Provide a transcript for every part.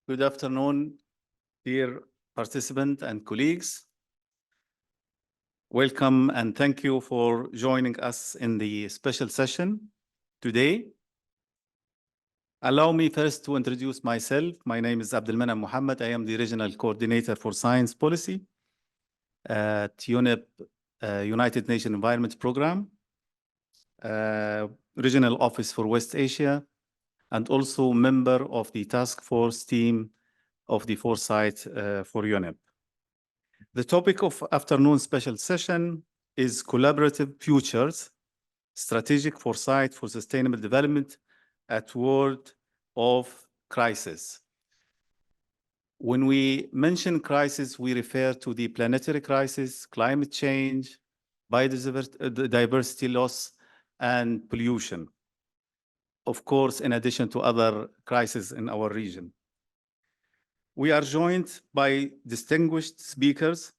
Good afternoon, dear participants and colleagues. Welcome and thank you for joining us in the special session today. Allow me first to introduce myself. My name is Abdelmanan Mohammed. I am the Regional Coordinator for Science Policy at UNEP, United Nations Environment Program, Regional Office for West Asia, and also member of the task force team of the foresight for UNEP. The topic of afternoon special session is collaborative futures, strategic foresight for sustainable development at world of crisis. When we mention crisis, we refer to the planetary crisis, climate change, biodiversity loss, and pollution. Of course, in addition to other crises in our region. We are joined by distinguished speakers,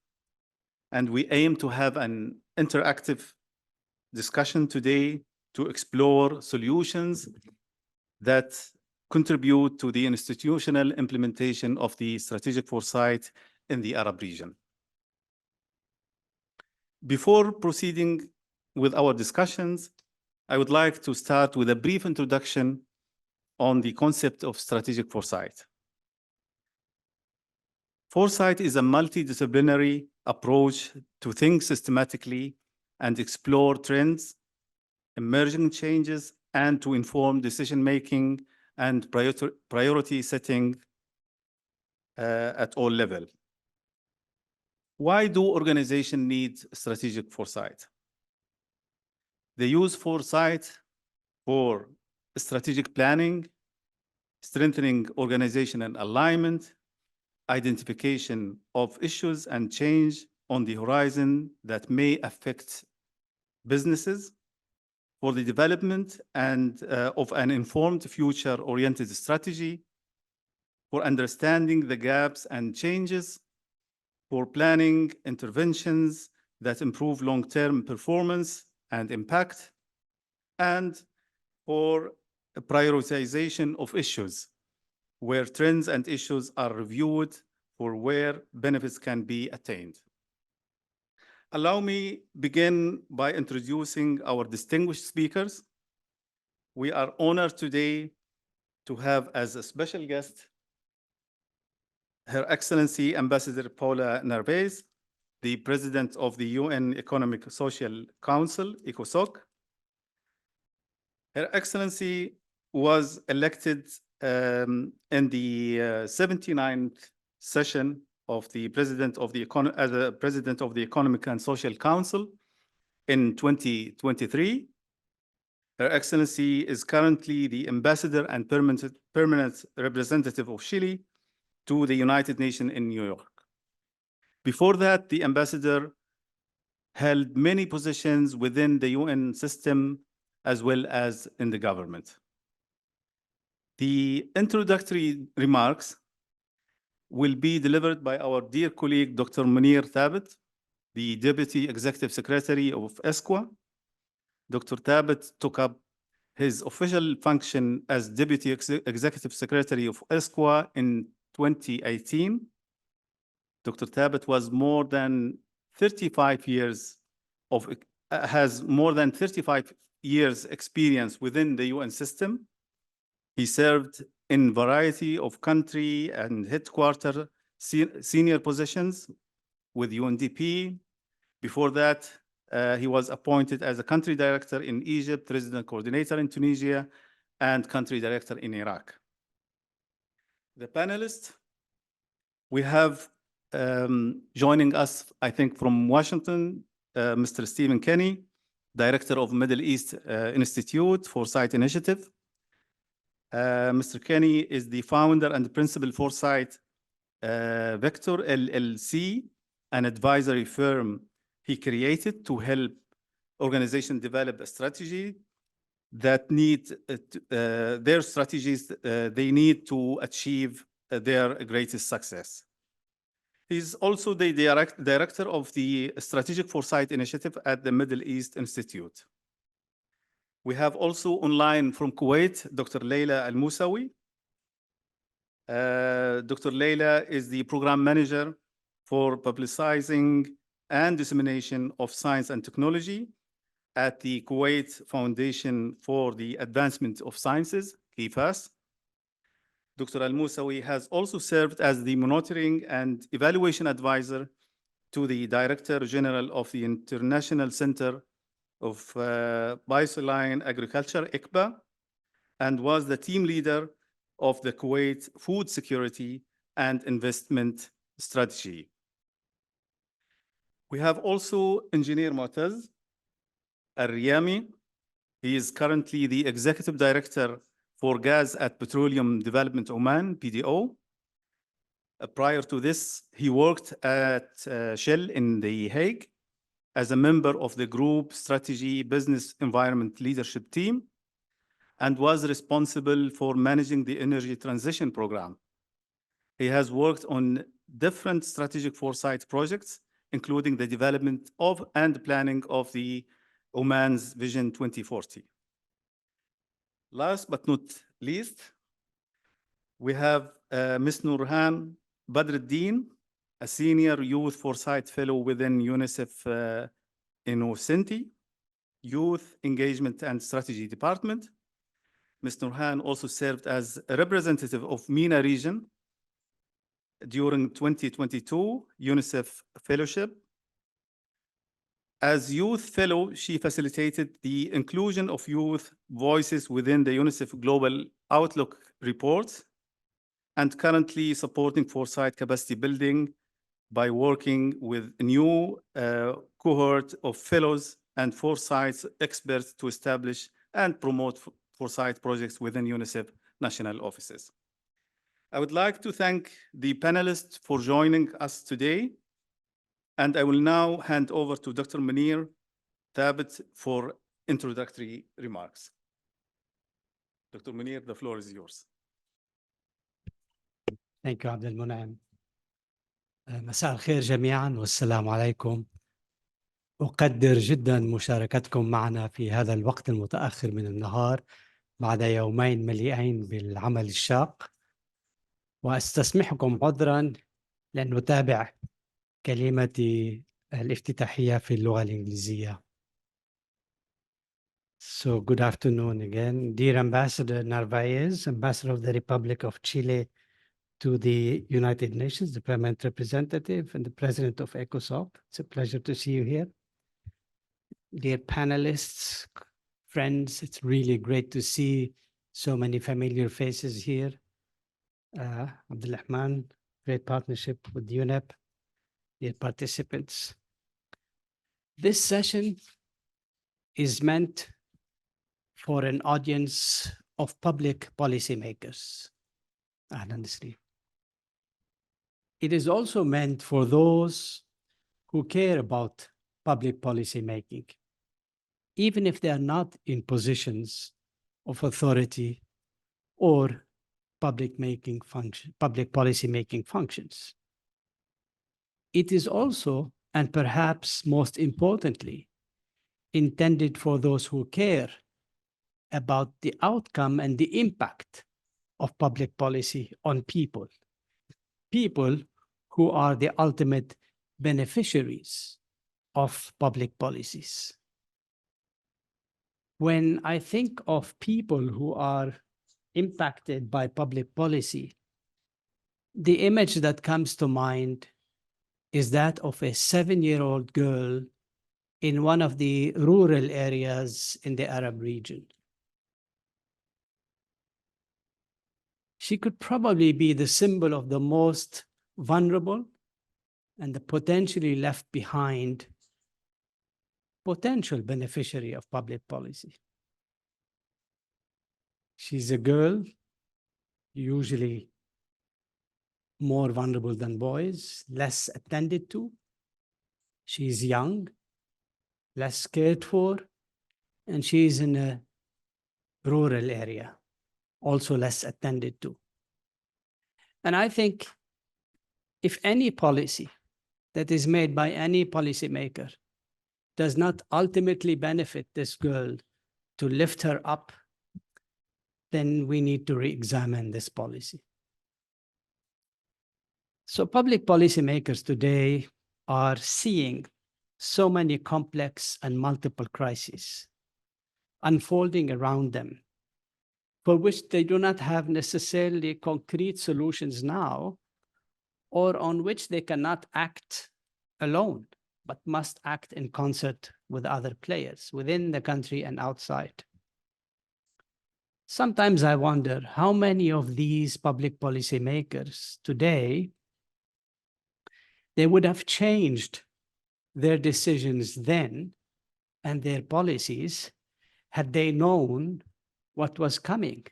and we aim to have an interactive discussion today to explore solutions that contribute to the institutional implementation of the strategic foresight in the Arab region. Before proceeding with our discussions, I would like to start with a brief introduction on the concept of strategic foresight. Foresight is a multidisciplinary approach to think systematically and explore trends, emerging changes, and to inform decision-making and priority setting at all levels. Why do organizations need strategic foresight? They use foresight for strategic planning, strengthening organizational alignment, identification of issues and change on the horizon that may affect businesses, for the development and of an informed future-oriented strategy, for understanding the gaps and changes, for planning interventions that improve long-term performance and impact, and for a prioritization of issues where trends and issues are reviewed for where benefits can be attained. Allow me begin by introducing our distinguished speakers. We are honored today to have as a special guest Her Excellency Ambassador Paula Narvaez, the President of the UN Economic Social Council, ECOSOC. Her Excellency was elected in the 79th session of the President of the President of the Economic and Social Council in 2023. Her Excellency is currently the Ambassador and permanent representative of Chile to the United Nations in New York. Before that, the ambassador held many positions within the UN system as well as in the government. The introductory remarks will be delivered by our dear colleague, Dr. Munir Thabit, the Deputy Executive Secretary of ESCWA. Dr. Thabit took up his official function as Deputy Executive Secretary of ESCWA in 2018. Dr. Thabit was more than 35 years has more than 35 years experience within the UN system. He served in variety of country and headquarter senior positions with UNDP. Before that, he was appointed as a country director in Egypt, resident coordinator in Tunisia, and country director in Iraq. The panelists, we have joining us, I think, from Washington, Mr. Stephen Kenny, Director of Middle East Institute Foresight Initiative. Mr. Kenny is the founder and principal Foresight Vector LLC, an advisory firm he created to help organizations develop a strategy that need their strategies they need to achieve their greatest success. He's also the director of the Strategic Foresight Initiative at the Middle East Institute. We have also online from Kuwait, Dr. Leila Al-Musawi, Dr. Leila is the program manager for publicizing and dissemination of science and technology at the Kuwait Foundation for the Advancement of Sciences, KIFAS. Dr. Al-Musawi has also served as the monitoring and evaluation advisor to the Director General of the International Center of Biosaline Agriculture, ICBA, and was the team leader of the Kuwait Food Security and Investment Strategy. We have also Engineer Mu'taz Al-Riyami. He is currently the Executive Director for Gas at Petroleum Development Oman, PDO. Prior to this, he worked at Shell in The Hague as a member of the Group Strategy Business Environment Leadership Team and was responsible for managing the energy transition program. He has worked on different strategic foresight projects, including the development of and planning of the Oman's Vision 2040. Last but not least, we have Ms. Nurhan Badruddin, a senior youth foresight fellow within UNICEF Innocenti, Youth Engagement and Strategy Department. Ms. Nurhan also served as a representative of MENA region during 2022 UNICEF Fellowship. As youth fellow, she facilitated the inclusion of youth voices within the UNICEF Global Outlook reports and currently supporting foresight capacity building by working with a new cohort of fellows and foresight experts to establish and promote foresight projects within UNICEF national offices. I would like to thank the panelists for joining us today, and I will now hand over to Dr. Munir Thabit for introductory remarks. Dr. Munir, the floor is yours. Thank you, عبد المنعم. مساء الخير جميعا والسلام عليكم. أقدر جدا مشاركتكم معنا في هذا الوقت المتأخر من النهار بعد يومين مليئين بالعمل الشاق، وأستسمحكم عذرا لأن أتابع كلمتي الافتتاحية في اللغة الإنجليزية. So good afternoon again. Dear Ambassador Narvaez, Ambassador of the Republic of Chile to the United Nations, the Permanent Representative and the President of ECOSOC. It's a pleasure to see you here. Dear panelists, friends, it's really great to see so many familiar faces here. Abdulrahman, great partnership with UNEP. Dear participants, this session is meant for an audience of public policymakers. It is also meant for those who care about public policy making, even if they are not in positions of authority or public policy making functions. It is also, and perhaps most importantly, intended for those who care about the outcome and the impact of public policy on people, people who are the ultimate beneficiaries of public policies. When I think of people who are impacted by public policy, the image that comes to mind is that of a 7-year-old girl in one of the rural areas in the Arab region. She could probably be the symbol of the most vulnerable and the potentially left behind potential beneficiary of public policy. She's a girl, usually more vulnerable than boys, less attended to. She's young, less cared for, and she's in a rural area, also less attended to. And I think if any policy that is made by any policymaker does not ultimately benefit this girl to lift her up, then we need to re-examine this policy. So public policymakers today are seeing so many complex and multiple crises unfolding around them, for which they do not have necessarily concrete solutions now, or on which they cannot act alone, but must act in concert with other players within the country and outside. Sometimes I wonder how many of these public policy makers today, they would have changed their decisions then and their policies had they known what was coming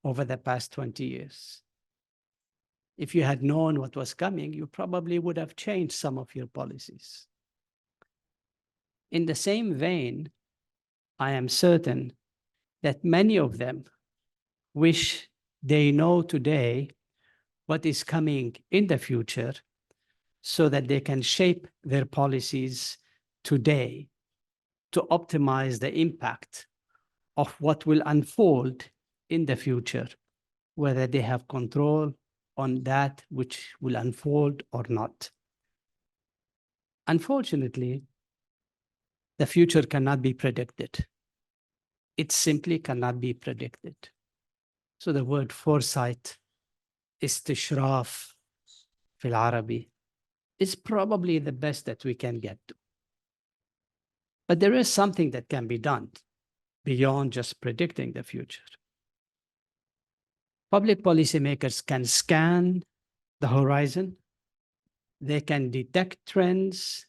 over the past 20 years. If you had known what was coming, you probably would have changed some of your policies. In the same vein, I am certain that many of them wish they know today what is coming in the future so that they can shape their policies today to optimize the impact of what will unfold in the future, whether they have control on that which will unfold or not. Unfortunately, the future cannot be predicted. It simply cannot be predicted. So the word foresight, استشراف في العربي, is probably the best that we can get to. But there is something that can be done beyond just predicting the future. Public policymakers can scan the horizon, they can detect trends,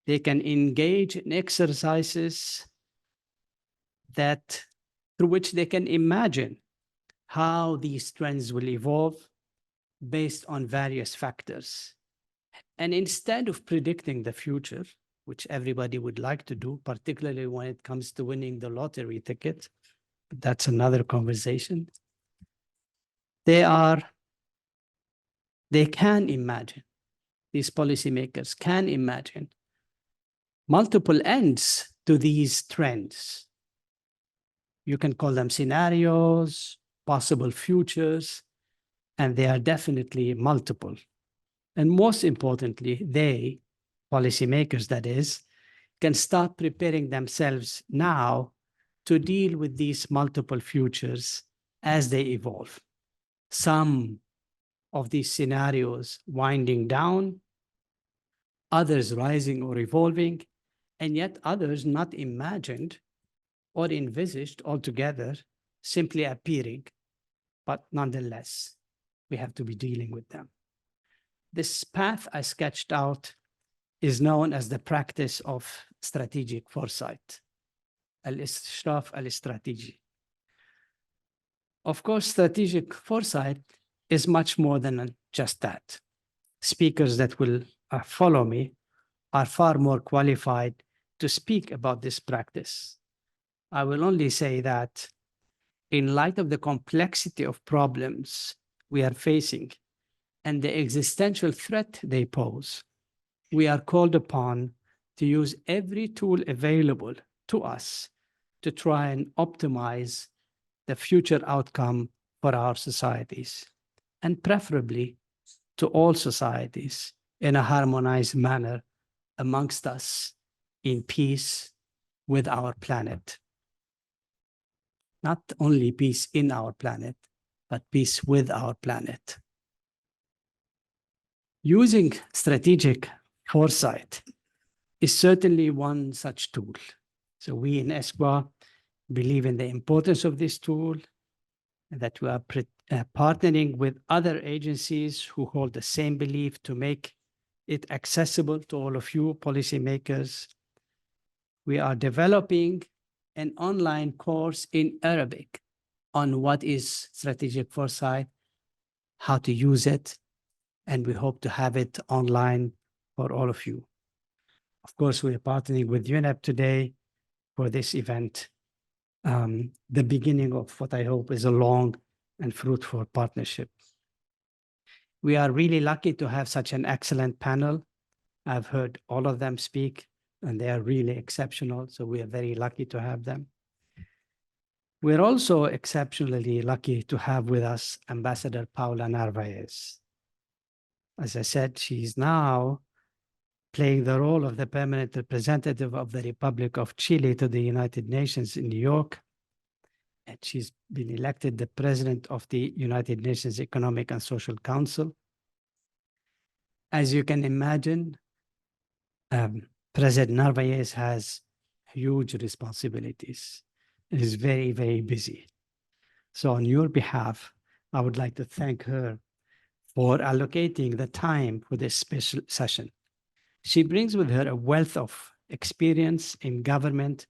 they can engage in exercises that through which they can imagine how these trends will evolve based on various factors. And instead of predicting the future, which everybody would like to do, particularly when it comes to winning the lottery ticket, but that's another conversation, they can imagine, these policymakers can imagine multiple ends to these trends. You can call them scenarios, possible futures, and they are definitely multiple. And most importantly, they, policymakers that is, can start preparing themselves now to deal with these multiple futures as they evolve. Some of these scenarios winding down, others rising or evolving, and yet others not imagined or envisaged altogether, simply appearing, but nonetheless, we have to be dealing with them. This path I sketched out is known as the practice of strategic foresight, al-istishraaf al-istrategi. Of course, strategic foresight is much more than just that. Speakers that will follow me are far more qualified to speak about this practice. I will only say that in light of the complexity of problems we are facing and the existential threat they pose, we are called upon to use every tool available to us to try and optimize the future outcome for our societies, and preferably to all societies in a harmonized manner amongst us in peace with our planet. Not only peace in our planet, but peace with our planet. Using strategic foresight is certainly one such tool. So we in ESQA believe in the importance of this tool, and that we are partnering with other agencies who hold the same belief to make it accessible to all of you policymakers. We are developing an online course in Arabic on what is strategic foresight, how to use it, and we hope to have it online for all of you. Of course, we are partnering with UNEP today for this event, the beginning of what I hope is a long and fruitful partnership. We are really lucky to have such an excellent panel. I've heard all of them speak, and they are really exceptional, so we are very lucky to have them. We're also exceptionally lucky to have with us Ambassador Paula Narvaez. As I said, she's now playing the role of the permanent representative of the Republic of Chile to the United Nations in New York. And she's been elected the president of the United Nations Economic and Social Council. As you can imagine, President Narvaez has huge responsibilities. He is very, very busy. So on your behalf, I would like to thank her for allocating the time for this special session. She brings with her a wealth of experience in government,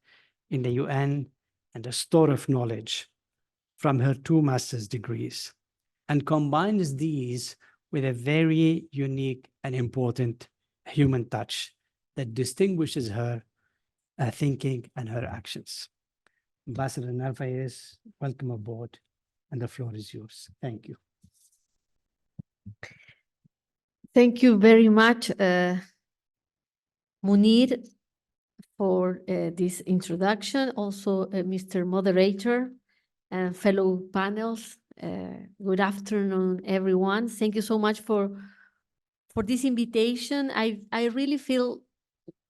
in the UN, and a store of knowledge from her 2 master's degrees, and combines these with a very unique and important human touch that distinguishes her thinking and her actions. Ambassador Narvaez, welcome aboard, and the floor is yours. Thank you. Thank you very much, Munir, for this introduction. Also, Mr. Moderator and fellow panels. Good afternoon, everyone. Thank you so much for this invitation. I really feel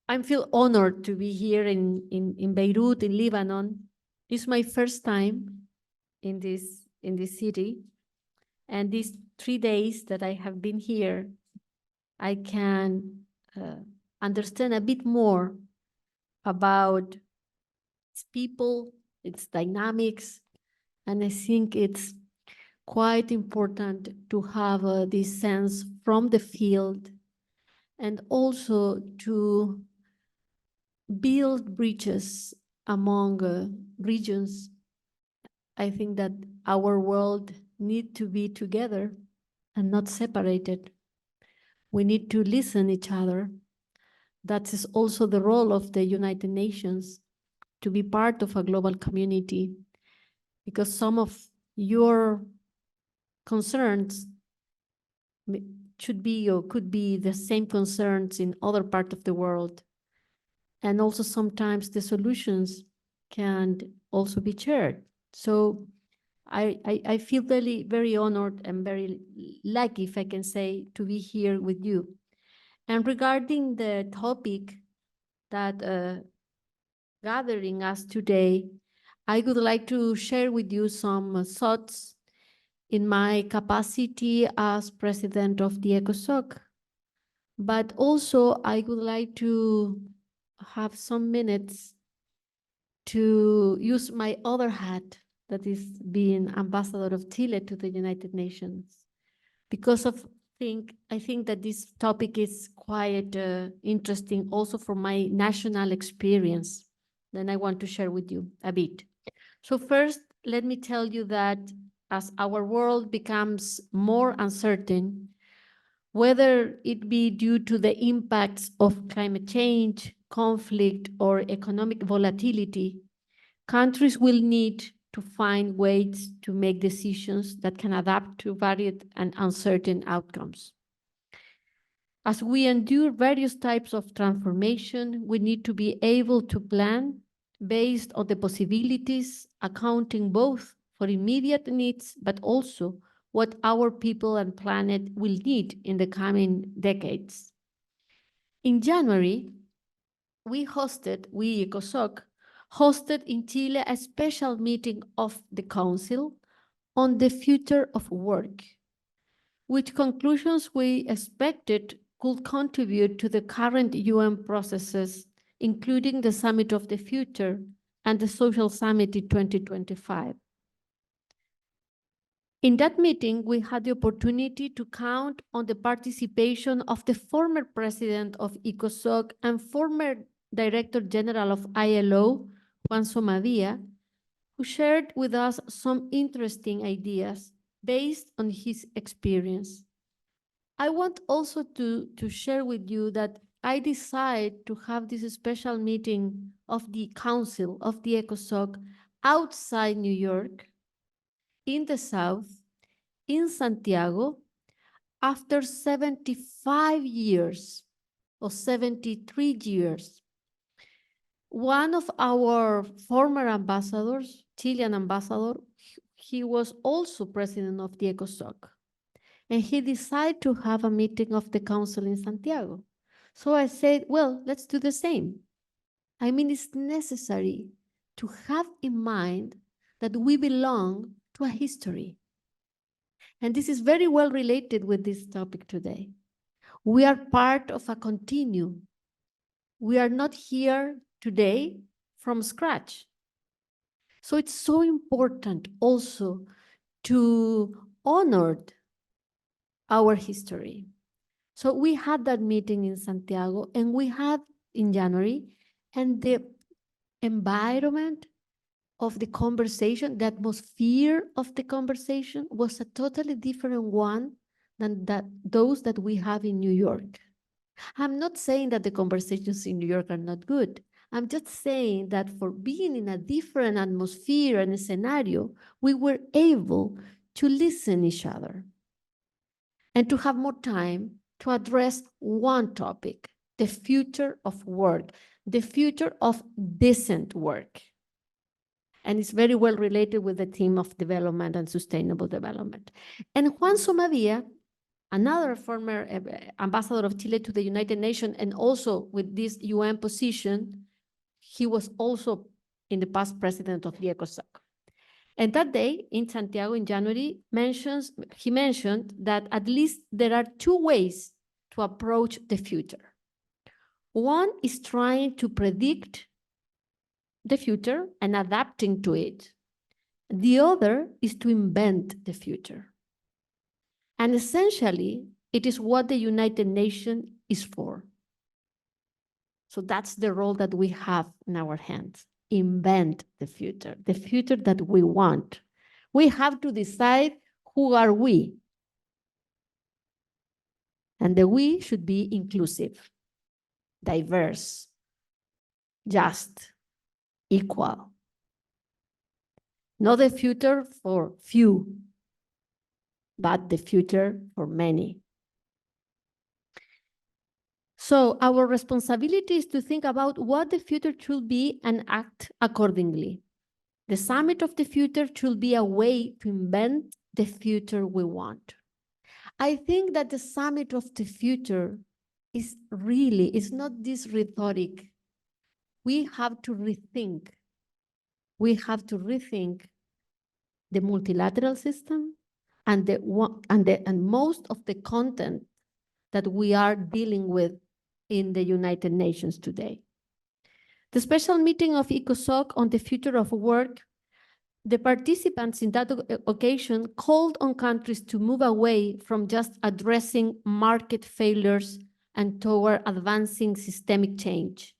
honored to be here in Beirut, in Lebanon. It's my first time in this city, and these 3 days that I have been here, I can understand a bit more about its people, its dynamics, and I think it's quite important to have this sense from the field and also to build bridges among regions. I think that our world needs to be together and not separated. We need to listen each other. That is also the role of the United Nations, to be part of a global community, because some of your concerns should be or could be the same concerns in other parts of the world. And also sometimes the solutions can also be shared. So I feel very, very honored and very lucky, if I can say, to be here with you. And regarding the topic that gathering us today, I would like to share with you some thoughts in my capacity as president of the ECOSOC. But also I would like to have some minutes to use my other hat, that is being ambassador of Chile to the United Nations, because I think that this topic is quite interesting also for my national experience. Then I want to share with you a bit. So first, let me tell you that as our world becomes more uncertain, whether it be due to the impacts of climate change, conflict, or economic volatility, countries will need to find ways to make decisions that can adapt to varied and uncertain outcomes. As we endure various types of transformation, we need to be able to plan based on the possibilities, accounting both for immediate needs, but also what our people and planet will need in the coming decades. In January, we ECOSOC, hosted in Chile a special meeting of the Council on the future of work, which conclusions we expected could contribute to the current UN processes, including the Summit of the Future and the Social Summit in 2025. In that meeting, we had the opportunity to count on the participation of the former president of ECOSOC and former Director General of ILO, Juan Somadia, who shared with us some interesting ideas based on his experience. I want also to share with you that I decided to have this special meeting of the Council of the ECOSOC outside New York, in the South, in Santiago, after 75 years or 73 years. One of our former ambassadors, Chilean ambassador, he was also president of the ECOSOC. and he decided to have a meeting of the council in Santiago. So I said, well, let's do the same. I mean, it's necessary to have in mind that we belong to a history. And this is very well related with this topic today. We are part of a continuum. We are not here today from scratch. So it's so important also to honor our history. So we had that meeting in Santiago, and we had in January, and the environment of the conversation, the atmosphere of the conversation was a totally different one than those that we have in New York. I'm not saying that the conversations in New York are not good. I'm just saying that for being in a different atmosphere and a scenario, we were able to listen each other and to have more time to address one topic, the future of work, the future of decent work. And it's very well related with the theme of development and sustainable development. And Juan Somadia, another former ambassador of Chile to the United Nations, and also with this UN position, he was also in the past president of the ECOSOC. And that day in Santiago in January, he mentioned that at least there are two ways to approach the future. One is trying to predict the future and adapting to it. The other is to invent the future. And essentially, it is what the United Nations is for. So that's the role that we have in our hands. Invent the future that we want. We have to decide who are we. And the we should be inclusive, diverse, just, equal. Not the future for few, but the future for many. So our responsibility is to think about what the future should be and act accordingly. The summit of the future should be a way to invent the future we want. I think that the summit of the future is not this rhetoric. We have to rethink. We have to rethink the multilateral system and most of the content that we are dealing with in the United Nations today. The special meeting of ECOSOC on the future of work, the participants in that occasion called on countries to move away from just addressing market failures and toward advancing systemic change.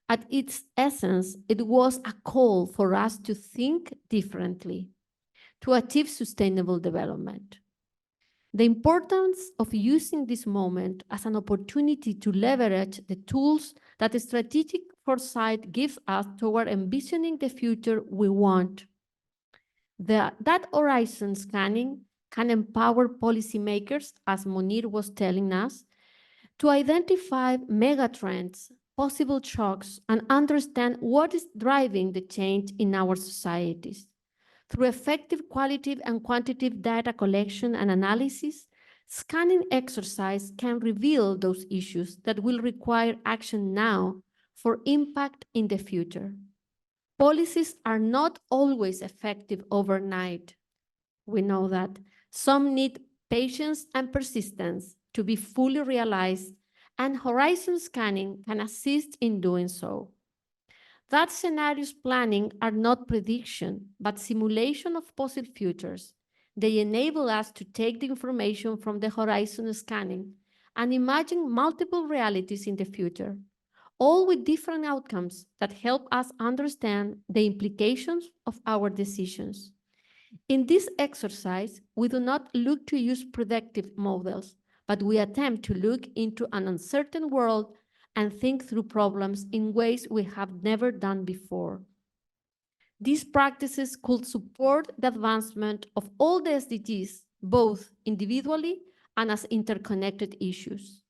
At its essence, it was a call for us to think differently, to achieve sustainable development. The importance of using this moment as an opportunity to leverage the tools that the strategic foresight gives us toward envisioning the future we want. That horizon scanning can empower policymakers, as Monir was telling us, to identify megatrends, possible shocks, and understand what is driving the change in our societies. Through effective qualitative and quantitative data collection and analysis, scanning exercise can reveal those issues that will require action now for impact in the future. Policies are not always effective overnight. We know that some need patience and persistence to be fully realized, and horizon scanning can assist in doing so. That scenarios planning are not prediction, but simulation of possible futures. They enable us to take the information from the horizon scanning and imagine multiple realities in the future, all with different outcomes that help us understand the implications of our decisions. In this exercise, we do not look to use predictive models, but we attempt to look into an uncertain world and think through problems in ways we have never done before. These practices could support the advancement of all the SDGs, both individually and as interconnected issues.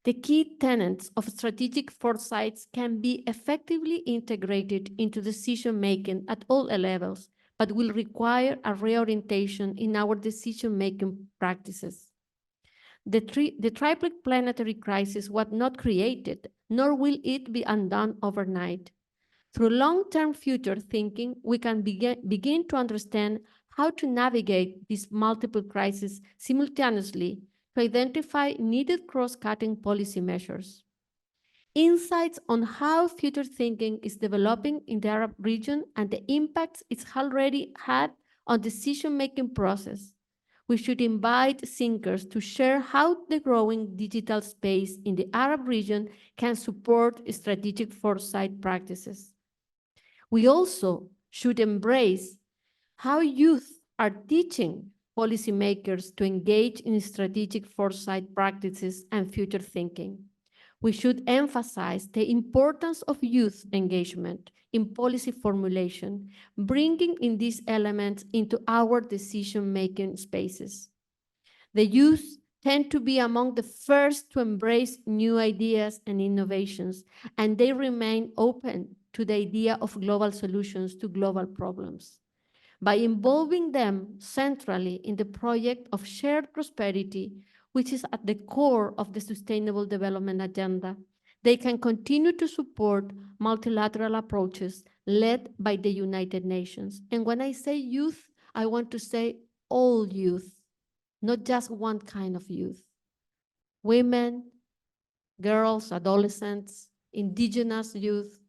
The key tenets of strategic foresights can be effectively integrated into decision-making at all levels, but will require a reorientation in our decision-making practices. The triplet planetary crisis was not created, nor will it be undone overnight. Through long-term future thinking, we can begin to understand how to navigate these multiple crises simultaneously to identify needed cross-cutting policy measures. Insights on how future thinking is developing in the Arab region and the impacts it's already had on the decision-making process. We should invite thinkers to share how the growing digital space in the Arab region can support strategic foresight practices. We also should embrace how youth are teaching policymakers to engage in strategic foresight practices and future thinking. We should emphasize the importance of youth engagement in policy formulation, bringing in these elements into our decision-making spaces. The youth tend to be among the first to embrace new ideas and innovations, and they remain open to the idea of global solutions to global problems. By involving them centrally in the project of shared prosperity, which is at the core of the Sustainable Development Agenda, they can continue to support multilateral approaches led by the United Nations. And when I say youth, I want to say all youth, not just one kind of youth. Women, girls, adolescents, indigenous youth,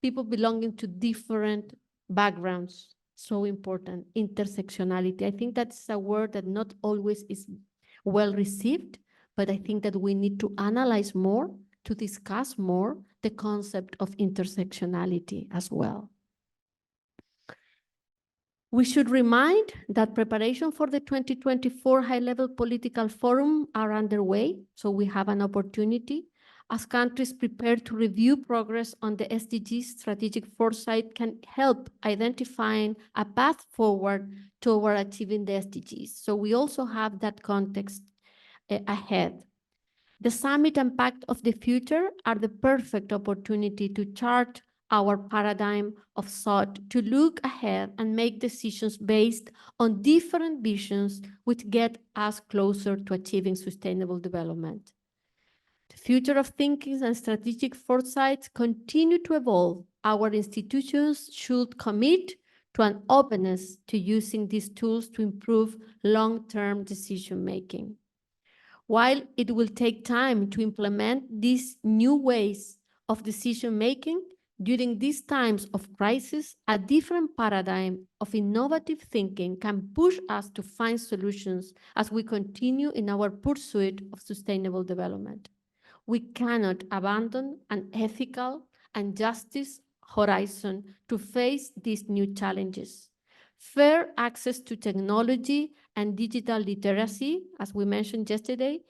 people belonging to different backgrounds. So important, intersectionality. I think that's a word that not always is well received, but I think that we need to analyze more, to discuss more the concept of intersectionality as well. We should remind that preparation for the 2024 high-level political forum are underway, so we have an opportunity. As countries prepare to review progress on the SDGs, strategic foresight can help identifying a path forward toward achieving the SDGs. So we also have that context ahead. The Summit and Pact of the Future are the perfect opportunity to chart our paradigm of thought, to look ahead and make decisions based on different visions which get us closer to achieving sustainable development. The future of thinking and strategic foresight continue to evolve. Our institutions should commit to an openness to using these tools to improve long-term decision-making. While it will take time to implement these new ways of decision-making, during these times of crisis, a different paradigm of innovative thinking can push us to find solutions as we continue in our pursuit of sustainable development. We cannot abandon an ethical and justice horizon to face these new challenges. Fair access to technology and digital literacy, as we mentioned yesterday,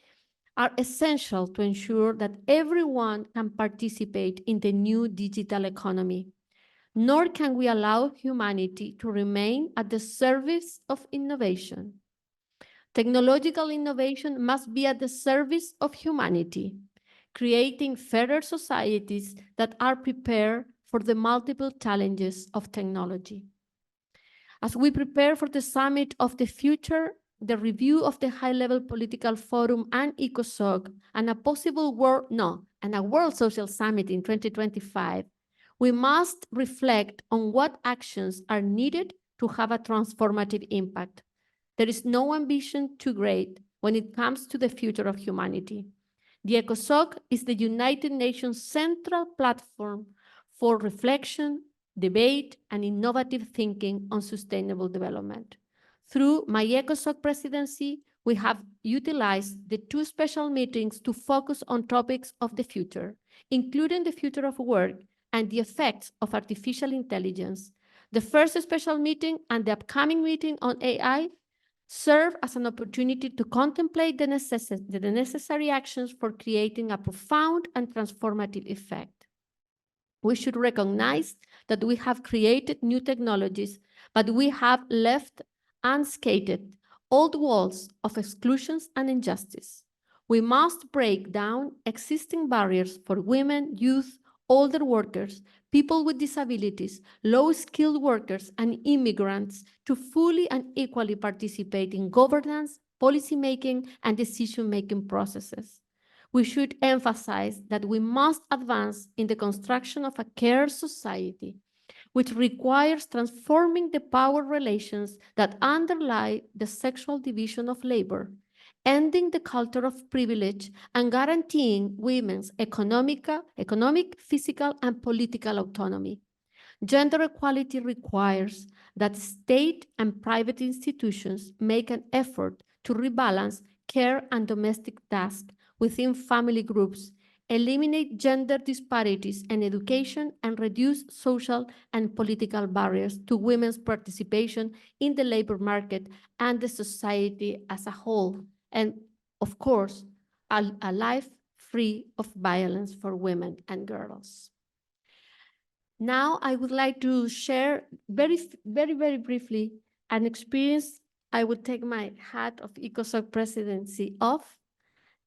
are essential to ensure that everyone can participate in the new digital economy. Nor can we allow humanity to remain at the service of innovation. Technological innovation must be at the service of humanity, creating fairer societies that are prepared for the multiple challenges of technology. As we prepare for the Summit of the Future, the review of the high-level political forum and ECOSOC, and a possible World Social Summit in 2025, we must reflect on what actions are needed to have a transformative impact. There is no ambition too great when it comes to the future of humanity. The ECOSOC is the United Nations central platform for reflection, debate, and innovative thinking on sustainable development. Through my ECOSOC presidency, we have utilized the 2 special meetings to focus on topics of the future, including the future of work and the effects of artificial intelligence. The first special meeting and the upcoming meeting on AI serve as an opportunity to contemplate the necessary actions for creating a profound and transformative effect. We should recognize that we have created new technologies, but we have left unscathed old walls of exclusions and injustice. We must break down existing barriers for women, youth, older workers, people with disabilities, low-skilled workers, and immigrants to fully and equally participate in governance, policymaking, and decision-making processes. We should emphasize that we must advance in the construction of a care society, which requires transforming the power relations that underlie the sexual division of labor, ending the culture of privilege, and guaranteeing women's economic, physical, and political autonomy. Gender equality requires that state and private institutions make an effort to rebalance care and domestic tasks within family groups, eliminate gender disparities in education, and reduce social and political barriers to women's participation in the labor market and the society as a whole. And of course, a life free of violence for women and girls. Now, I would like to share very briefly an experience. I would take my hat of ECOSOC presidency off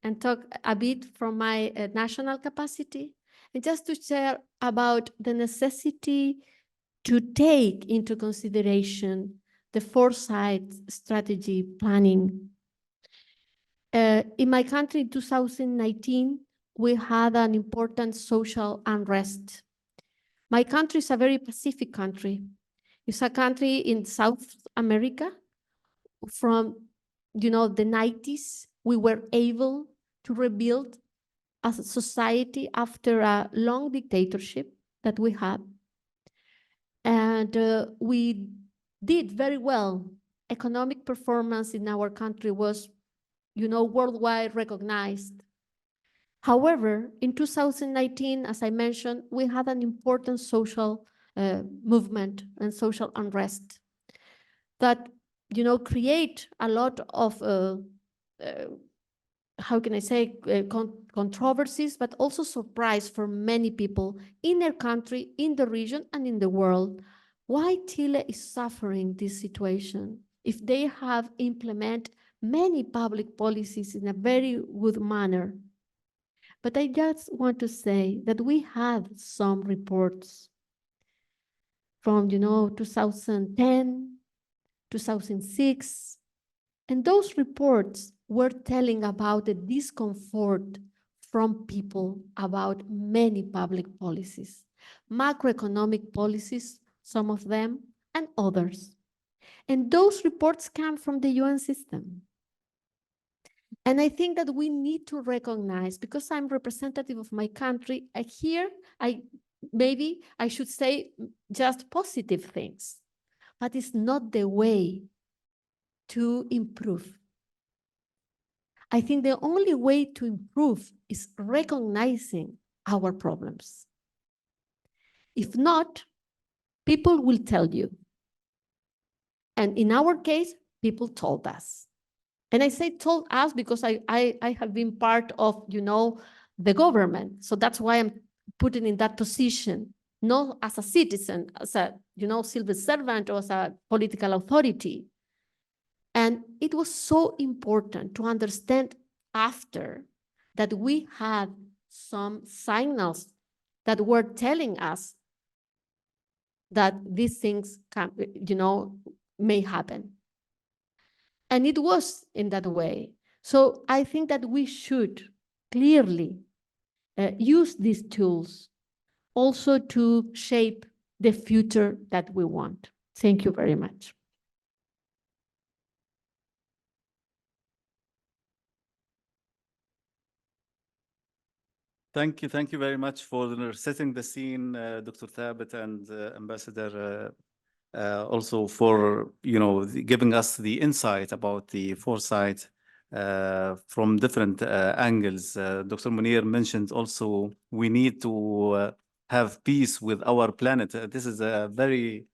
and talk a bit from my national capacity, and just to share about the necessity to take into consideration the foresight strategy planning. In my country in 2019, we had an important social unrest. My country is a very Pacific country. It's a country in South America. From the 90s, we were able to rebuild as a society after a long dictatorship that we had. And we did very well. Economic performance in our country was, worldwide recognized. However, in 2019, as I mentioned, we had an important social movement and social unrest that, create a lot of, how can I say, controversies, but also surprise for many people in their country, in the region, and in the world. Why Chile is suffering this situation if they have implemented many public policies in a very good manner? But I just want to say that we had some reports from, 2010, 2006, and those reports were telling about the discomfort from people about many public policies, macroeconomic policies, some of them, and others. And those reports come from the UN system. And I think that we need to recognize, because I'm representative of my country, maybe I should say just positive things, but it's not the way to improve. I think the only way to improve is recognizing our problems. If not, people will tell you. And in our case, people told us. And I say told us because I have been part of, the government. So that's why I'm putting in that position, not as a citizen, as a, civil servant or as a political authority. And it was so important to understand after that we had some signals that were telling us that these things can, may happen. And it was in that way. So I think that we should clearly use these tools also to shape the future that we want. Thank you very much. Thank you very much for setting the scene, Dr. Thabit and Ambassador, also for giving us the insight about the foresight from different angles. Dr. Munir mentioned also we need to have peace with our planet. This is a very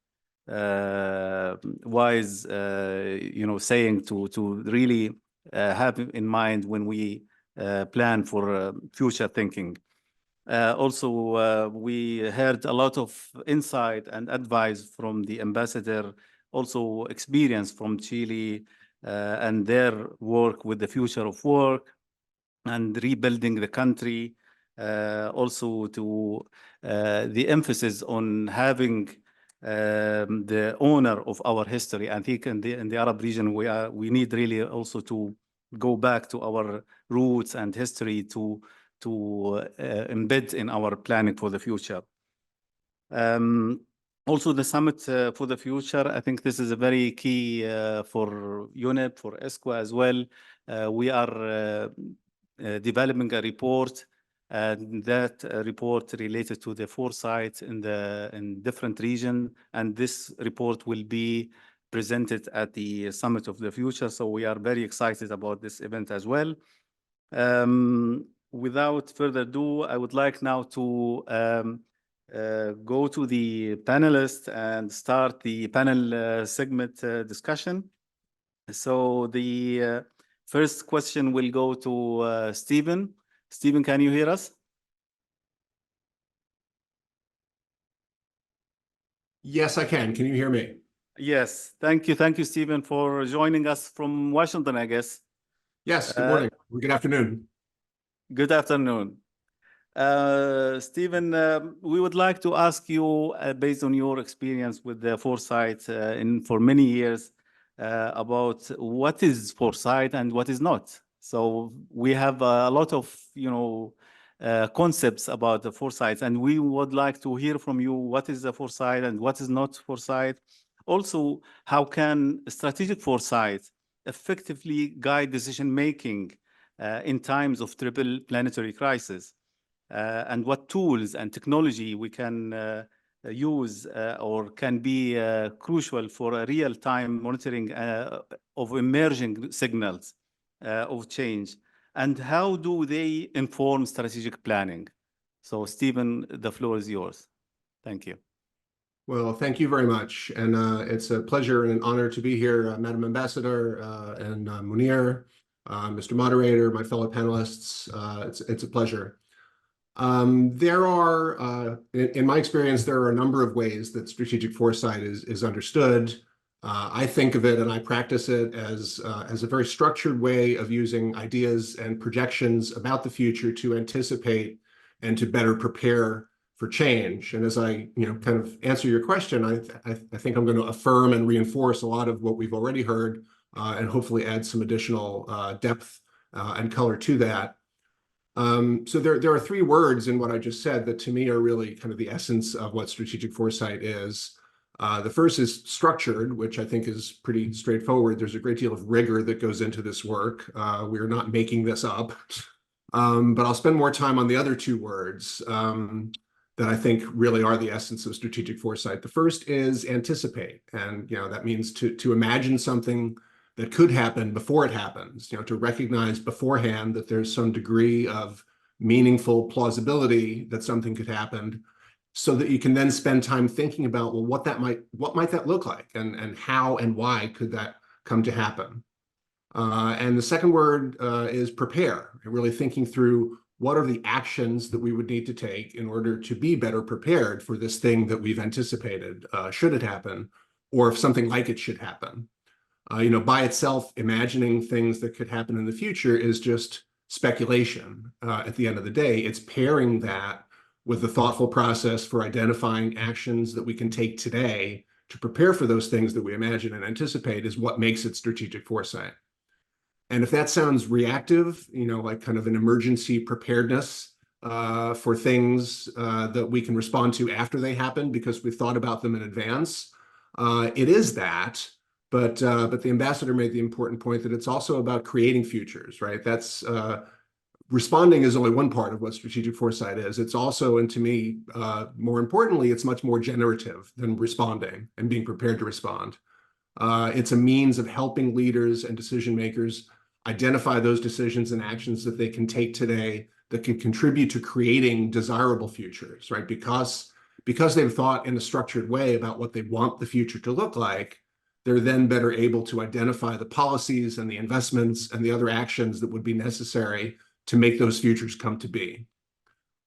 wise, saying to really have in mind when we plan for future thinking. Also, we heard a lot of insight and advice from the ambassador, also experience from Chile and their work with the future of work and rebuilding the country also to the emphasis on having the honor of our history. I think in the Arab region, we need really also to go back to our roots and history to embed in our planning for the future. Also, the summit for the future, I think this is a very key for UNEP, for ESCWA as well. We are developing a report, and that report related to the foresight in different regions, and this report will be presented at the Summit of the Future. So we are very excited about this event as well. Without further ado, I would like now to go to the panelists and start the panel segment discussion. So the first question will go to Stephen. Stephen, can you hear us? Yes, I can. Can you hear me? Yes. Thank you. Thank you, Stephen, for joining us from Washington, I guess. Yes, good morning. Or good afternoon. Good afternoon. Stephen, we would like to ask you, based on your experience with the foresight for many years, about what is foresight and what is not. So we have a lot of, concepts about the foresight, and we would like to hear from you what is the foresight and what is not foresight. Also, how can strategic foresight effectively guide decision-making in times of triple planetary crisis? And what tools and technology we can use or can be crucial for a real-time monitoring of emerging signals of change, and how do they inform strategic planning? So, Stephen, the floor is yours. Thank you. Well, thank you very much. And it's a pleasure and an honor to be here, Madam Ambassador and Munir, Mr. Moderator, my fellow panelists. It's a pleasure. There are, in my experience, there are a number of ways that strategic foresight is understood. I think of it and I practice it as a very structured way of using ideas and projections about the future to anticipate and to better prepare for change. And as I kind of answer your question, I think I'm going to affirm and reinforce a lot of what we've already heard and hopefully add some additional depth and color to that. So there are three words in what I just said that to me are really kind of the essence of what strategic foresight is. The first is structured, which I think is pretty straightforward. There's a great deal of rigor that goes into this work. We are not making this up. But I'll spend more time on the other two words that I think really are the essence of strategic foresight. The first is anticipate. And that means to imagine something that could happen before it happens, to recognize beforehand that there's some degree of meaningful plausibility that something could happen, so that you can then spend time thinking about, well, what might that look like, and how and why could that come to happen. And the second word is prepare, really thinking through what are the actions that we would need to take in order to be better prepared for this thing that we've anticipated, should it happen, or if something like it should happen. By itself, imagining things that could happen in the future is just speculation. At the end of the day, it's pairing that with a thoughtful process for identifying actions that we can take today to prepare for those things that we imagine and anticipate is what makes it strategic foresight. And if that sounds reactive, like kind of an emergency preparedness for things that we can respond to after they happen because we've thought about them in advance, it is that. But the ambassador made the important point that it's also about creating futures, right? That's responding is only one part of what strategic foresight is. It's also, and to me, more importantly, it's much more generative than responding and being prepared to respond. It's a means of helping leaders and decision makers identify those decisions and actions that they can take today that can contribute to creating desirable futures, right? Because they've thought in a structured way about what they want the future to look like, they're then better able to identify the policies and the investments and the other actions that would be necessary to make those futures come to be.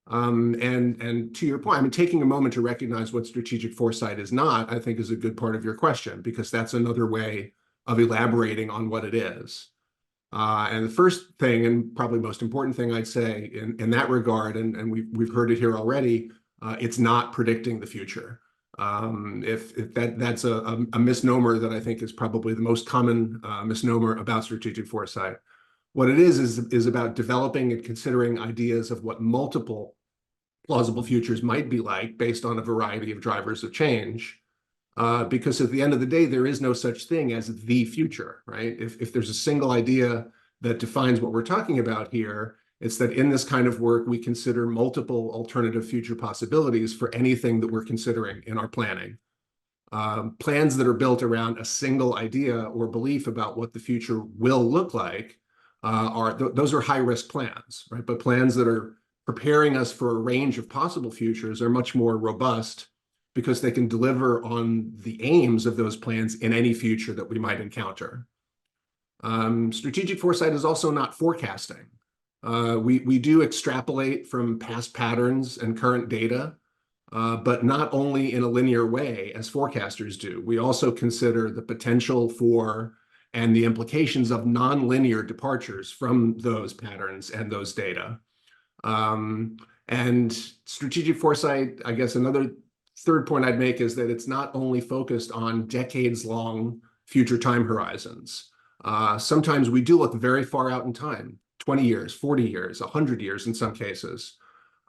And to your point, taking a moment to recognize what strategic foresight is not, I think is a good part of your question, because that's another way of elaborating on what it is. And the first thing, and probably most important thing I'd say in that regard, and we've heard it here already, it's not predicting the future. If that's a misnomer that I think is probably the most common misnomer about strategic foresight. What it is about developing and considering ideas of what multiple plausible futures might be like based on a variety of drivers of change. Because at the end of the day, there is no such thing as the future, right? If there's a single idea that defines what we're talking about here, it's that in this kind of work, we consider multiple alternative future possibilities for anything that we're considering in our planning. Plans that are built around a single idea or belief about what the future will look like those are high-risk plans, right? But plans that are preparing us for a range of possible futures are much more robust because they can deliver on the aims of those plans in any future that we might encounter. Strategic foresight is also not forecasting. We do extrapolate from past patterns and current data, but not only in a linear way as forecasters do. We also consider the potential for and the implications of nonlinear departures from those patterns and those data. And strategic foresight, I guess another third point I'd make is that it's not only focused on decades-long future time horizons. Sometimes we do look very far out in time, 20 years, 40 years, 100 years in some cases.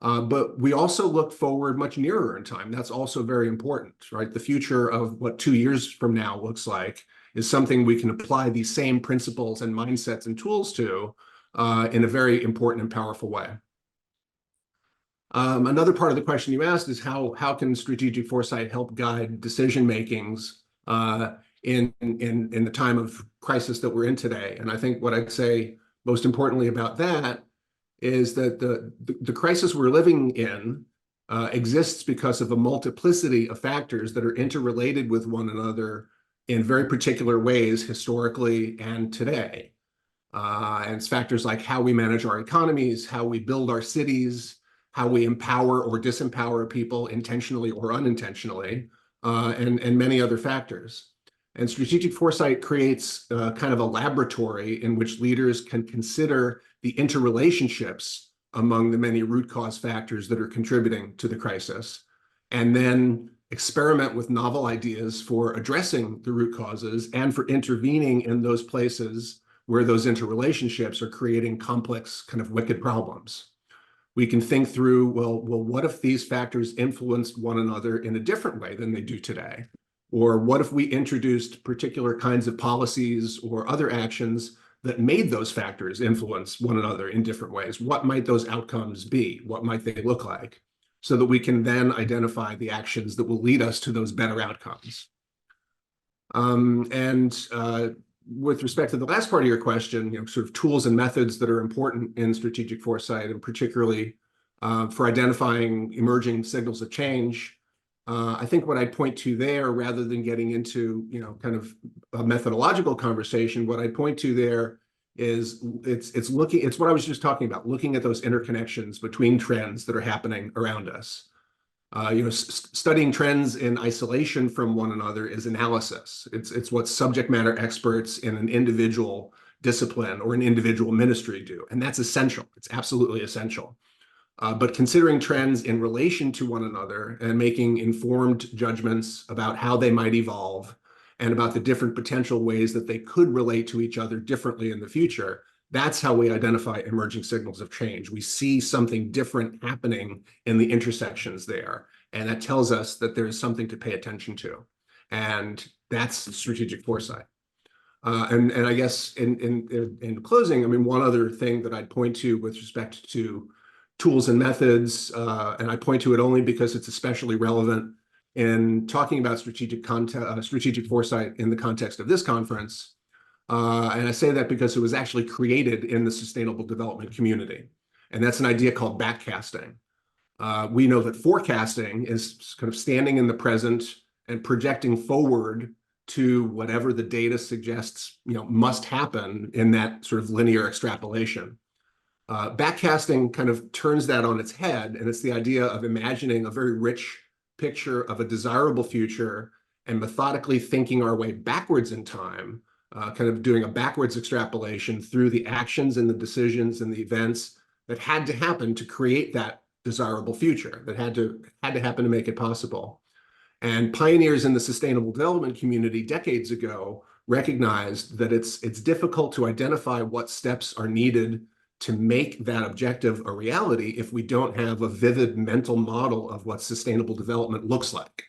But we also look forward much nearer in time. That's also very important, right? The future of what 2 years from now looks like is something we can apply these same principles and mindsets and tools to in a very important and powerful way. Another part of the question you asked is how can strategic foresight help guide decision makings in the time of crisis that we're in today? And I think what I'd say most importantly about that is that the crisis we're living in exists because of a multiplicity of factors that are interrelated with one another in very particular ways historically and today. And it's factors like how we manage our economies, how we build our cities, how we empower or disempower people intentionally or unintentionally, and many other factors. And strategic foresight creates kind of a laboratory in which leaders can consider the interrelationships among the many root cause factors that are contributing to the crisis, and then experiment with novel ideas for addressing the root causes and for intervening in those places where those interrelationships are creating complex kind of wicked problems. We can think through, well, what if these factors influenced one another in a different way than they do today? Or what if we introduced particular kinds of policies or other actions that made those factors influence one another in different ways? What might those outcomes be? What might they look like? So that we can then identify the actions that will lead us to those better outcomes. With respect to the last part of your question, sort of tools and methods that are important in strategic foresight, and particularly for identifying emerging signals of change, I think what I'd point to there, rather than getting into kind of a methodological conversation, what I'd point to there is it's what I was just talking about, looking at those interconnections between trends that are happening around us. Studying trends in isolation from one another is analysis. It's what subject matter experts in an individual discipline or an individual ministry do, and that's essential. It's absolutely essential. But considering trends in relation to one another and making informed judgments about how they might evolve and about the different potential ways that they could relate to each other differently in the future, that's how we identify emerging signals of change. We see something different happening in the intersections there, and that tells us that there is something to pay attention to. And that's strategic foresight. And I guess in closing, I mean, one other thing that I'd point to with respect to tools and methods, and I point to it only because it's especially relevant in talking about strategic foresight in the context of this conference. And I say that because it was actually created in the sustainable development community. And that's an idea called backcasting. We know that forecasting is kind of standing in the present and projecting forward to whatever the data suggests must happen in that sort of linear extrapolation. Backcasting kind of turns that on its head, and it's the idea of imagining a very rich picture of a desirable future and methodically thinking our way backwards in time kind of doing a backwards extrapolation through the actions and the decisions and the events that had to happen to create that desirable future, that had to happen to make it possible. And pioneers in the sustainable development community decades ago recognized that it's difficult to identify what steps are needed to make that objective a reality if we don't have a vivid mental model of what sustainable development looks like.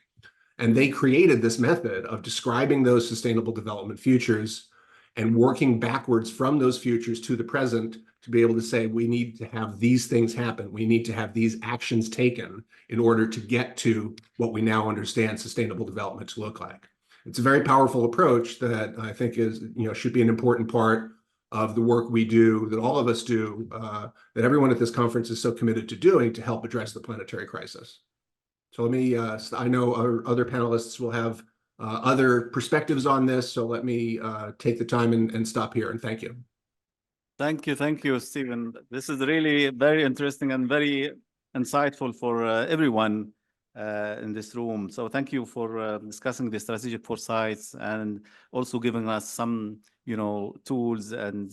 And they created this method of describing those sustainable development futures and working backwards from those futures to the present to be able to say, we need to have these things happen. We need to have these actions taken in order to get to what we now understand sustainable development to look like. It's a very powerful approach that I think is, should be an important part of the work we do, that all of us do, that everyone at this conference is so committed to doing to help address the planetary crisis. So let me, I know our other panelists will have other perspectives on this, so let me take the time and stop here, and thank you. Thank you, Stephen. This is really very interesting and very insightful for everyone in this room. So thank you for discussing the strategic foresights and also giving us some, tools and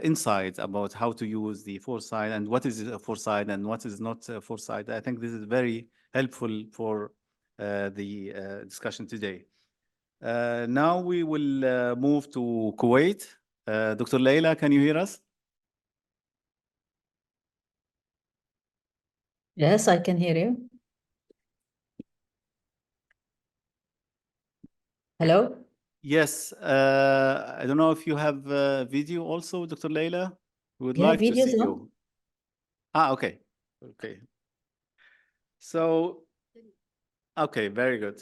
insights about how to use the foresight and what is a foresight and what is not a foresight. I think this is very helpful for the discussion today. Now we will move to Kuwait. Dr. Leila, can you hear us? Yes, I can hear you. Hello? Yes. I don't know if you have video also, Dr. Leila. We would like to see you. Okay. Okay. So, okay, very good.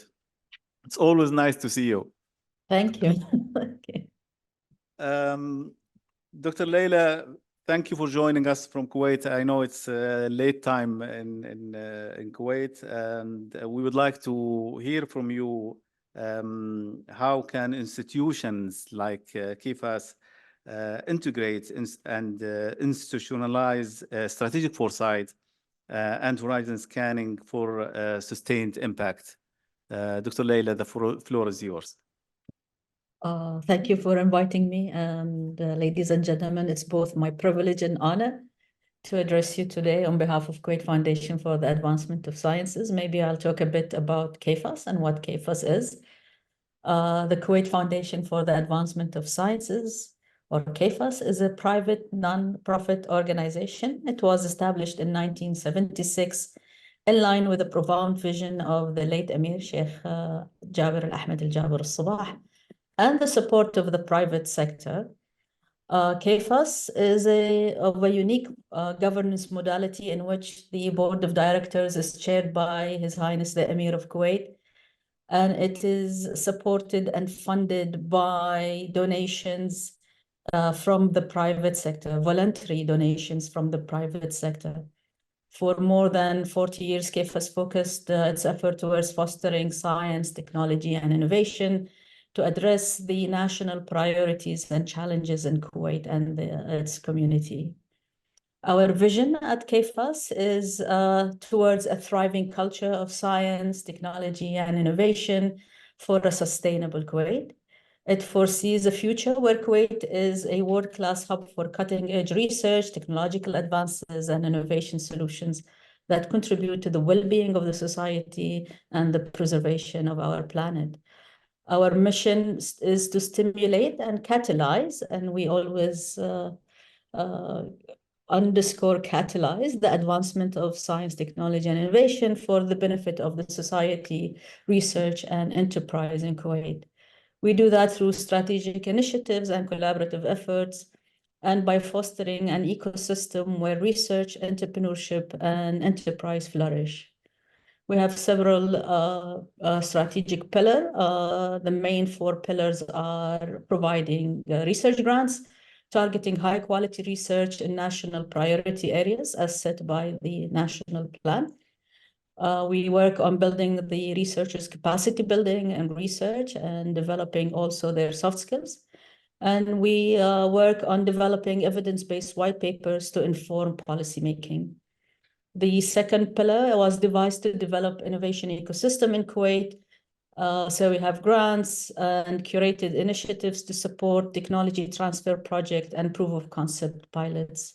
It's always nice to see you. Thank you. Okay. Dr. Leila, thank you for joining us from Kuwait. I know it's late time in Kuwait, and we would like to hear from you how can institutions like KIFAS integrate and institutionalize strategic foresight and horizon scanning for sustained impact. Dr. Leila, the floor is yours. Thank you for inviting me, and ladies and gentlemen, it's both my privilege and honor to address you today on behalf of Kuwait Foundation for the Advancement of Sciences. Maybe I'll talk a bit about KIFAS and what KIFAS is. The Kuwait Foundation for the Advancement of Sciences, or KIFAS, is a private non-profit organization. It was established in 1976 in line with the profound vision of the late Emir Sheikh Jaber Al-Ahmed Al-Jaber Al-Sabah and the support of the private sector. KIFAS is of a unique governance modality in which the board of directors is chaired by His Highness the Emir of Kuwait, and it is supported and funded by donations from the private sector, voluntary donations from the private sector. For more than 40 years, KIFAS focused its effort towards fostering science, technology, and innovation to address the national priorities and challenges in Kuwait and its community. Our vision at KIFAS is towards a thriving culture of science, technology, and innovation for a sustainable Kuwait. It foresees a future where Kuwait is a world-class hub for cutting-edge research, technological advances, and innovation solutions that contribute to the well-being of the society and the preservation of our planet. Our mission is to stimulate and catalyze, and we always underscore catalyze the advancement of science, technology, and innovation for the benefit of the society, research, and enterprise in Kuwait. We do that through strategic initiatives and collaborative efforts, and by fostering an ecosystem where research, entrepreneurship, and enterprise flourish. We have several strategic pillars. The main 4 pillars are providing research grants, targeting high quality research in national priority areas as set by the national plan. We work on building the researchers' capacity building and research and developing also their soft skills. And we work on developing evidence-based white papers to inform policymaking. The second pillar was devised to develop innovation ecosystem in Kuwait So we have grants and curated initiatives to support technology transfer project and proof of concept pilots.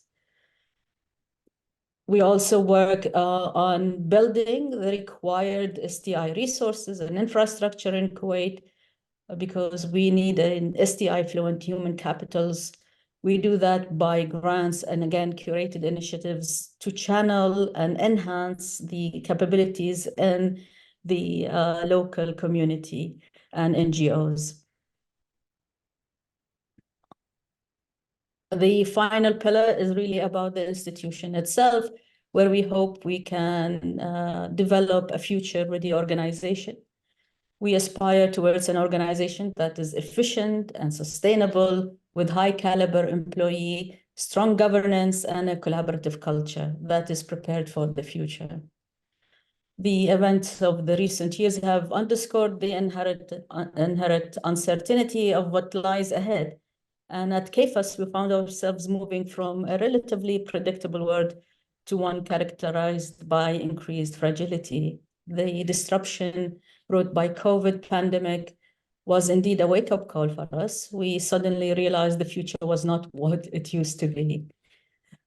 We also work on building the required STI resources and infrastructure in Kuwait because we need an STI fluent human capitals. We do that by grants and again, curated initiatives to channel and enhance the capabilities in the local community and NGOs. The final pillar is really about the institution itself, where we hope we can develop a future-ready organization. We aspire towards an organization that is efficient and sustainable, with high-caliber employee, strong governance, and a collaborative culture that is prepared for the future. The events of the recent years have underscored the inherent uncertainty of what lies ahead. And at CAFAS, we found ourselves moving from a relatively predictable world to one characterized by increased fragility. The disruption brought by COVID pandemic was indeed a wake-up call for us. We suddenly realized the future was not what it used to be.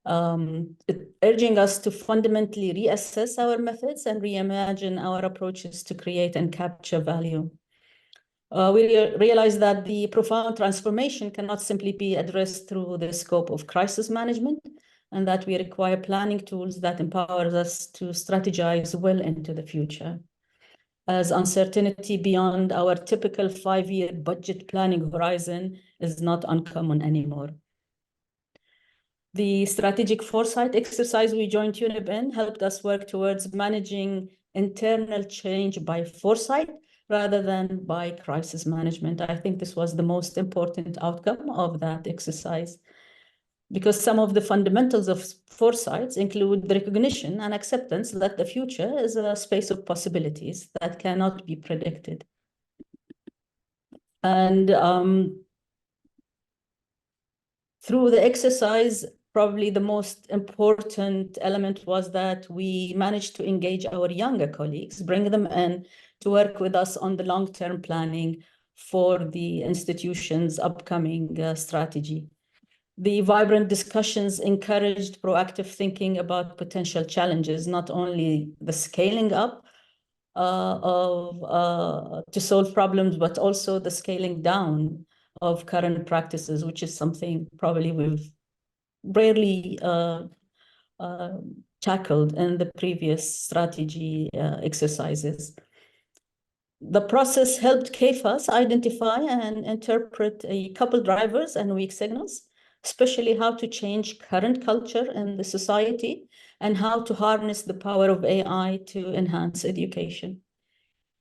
Urging us to fundamentally reassess our methods and reimagine our approaches to create and capture value. We realize that the profound transformation cannot simply be addressed through the scope of crisis management, and that we require planning tools that empower us to strategize well into the future. As uncertainty beyond our typical 5-year budget planning horizon is not uncommon anymore. The strategic foresight exercise we joined UNIP in helped us work towards managing internal change by foresight rather than by crisis management. I think this was the most important outcome of that exercise, because some of the fundamentals of foresight include the recognition and acceptance that the future is a space of possibilities that cannot be predicted. And through the exercise, probably the most important element was that we managed to engage our younger colleagues, bring them in to work with us on the long-term planning for the institution's upcoming strategy. The vibrant discussions encouraged proactive thinking about potential challenges, not only the scaling up to solve problems, but also the scaling down of current practices, which is something probably we've rarely tackled in the previous strategy exercises. The process helped CAFAS identify and interpret a couple drivers and weak signals, especially how to change current culture in the society and how to harness the power of AI to enhance education.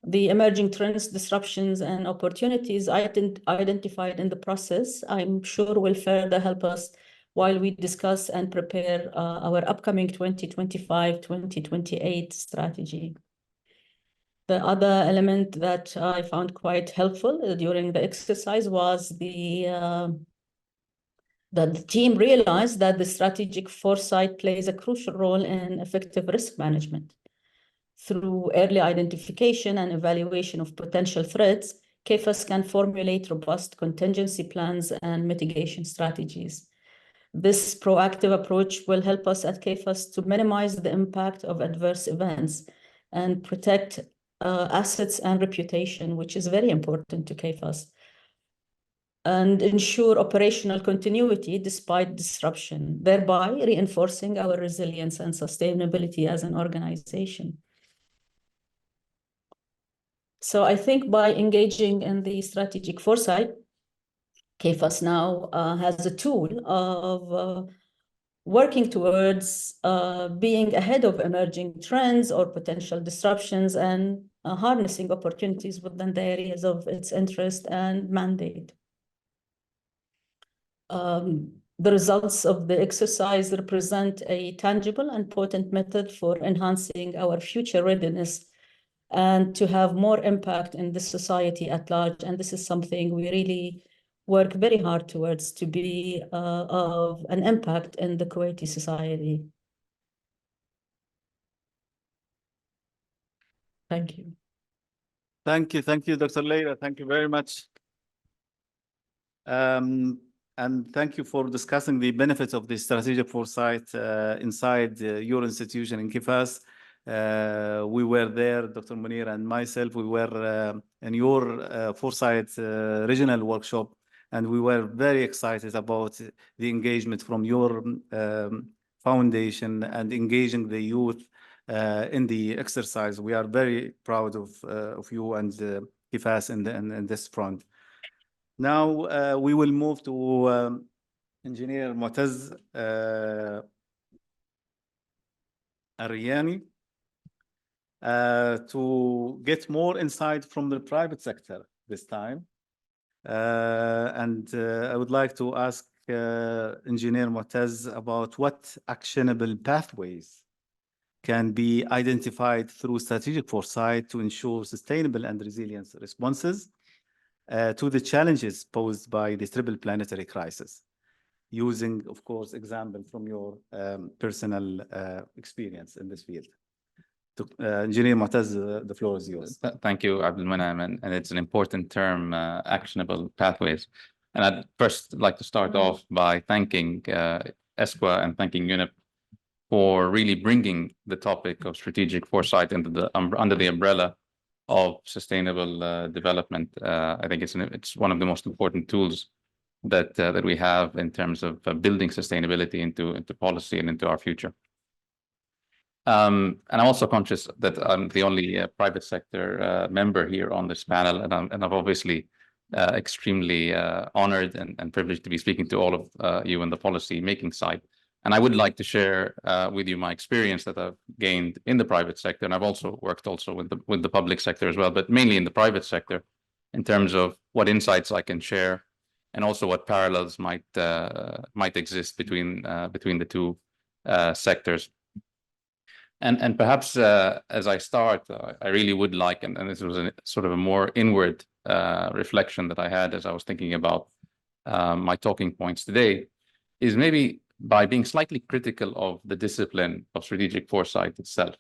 The emerging trends, disruptions, and opportunities identified in the process, I'm sure will further help us while we discuss and prepare our upcoming 2025-2028 strategy. The other element that I found quite helpful during the exercise was that the team realized that the strategic foresight plays a crucial role in effective risk management. Through early identification and evaluation of potential threats, CAFAS can formulate robust contingency plans and mitigation strategies. This proactive approach will help us at CAFAS to minimize the impact of adverse events and protect assets and reputation, which is very important to CAFAS, and ensure operational continuity despite disruption, thereby reinforcing our resilience and sustainability as an organization. So I think by engaging in the strategic foresight, CAFAS now has a tool of working towards being ahead of emerging trends or potential disruptions and harnessing opportunities within the areas of its interest and mandate. The results of the exercise represent a tangible and potent method for enhancing our future readiness and to have more impact in the society at large. And this is something we really work very hard towards, to be of an impact in the Kuwaiti society. Thank you. Thank you, Dr. Leila. Thank you very much. And thank you for discussing the benefits of the strategic foresight inside your institution in KIFAS. We were there, Dr. Munir and myself, we were in your foresight regional workshop, and we were very excited about the engagement from your foundation and engaging the youth in the exercise. We are very proud of you and KIFAS in this front. Now we will move to Engineer Mu'taz Ariani to get more insight from the private sector this time. And I would like to ask Engineer Mu'taz about what actionable pathways can be identified through strategic foresight to ensure sustainable and resilient responses to the challenges posed by the triple planetary crisis, using, of course, example from your personal experience in this field. Engineer Mu'taz, the floor is yours. Thank you, Abdul Manam, and it's an important term, actionable pathways. And I'd first like to start off by thanking ESQA and thanking UNEP for really bringing the topic of strategic foresight into under the umbrella of sustainable development. I think it's one of the most important tools that we have in terms of building sustainability into policy and into our future. And I'm also conscious that I'm the only private sector member here on this panel, and I'm obviously extremely honored and privileged to be speaking to all of you in the policy making side. And I would like to share with you my experience that I've gained in the private sector, and I've also worked with the public sector as well, but mainly in the private sector, in terms of what insights I can share, and also what parallels might exist between the two sectors. And perhaps as I start, I really would like, and this was a sort of a more inward reflection that I had as I was thinking about my talking points today, is maybe by being slightly critical of the discipline of strategic foresight itself.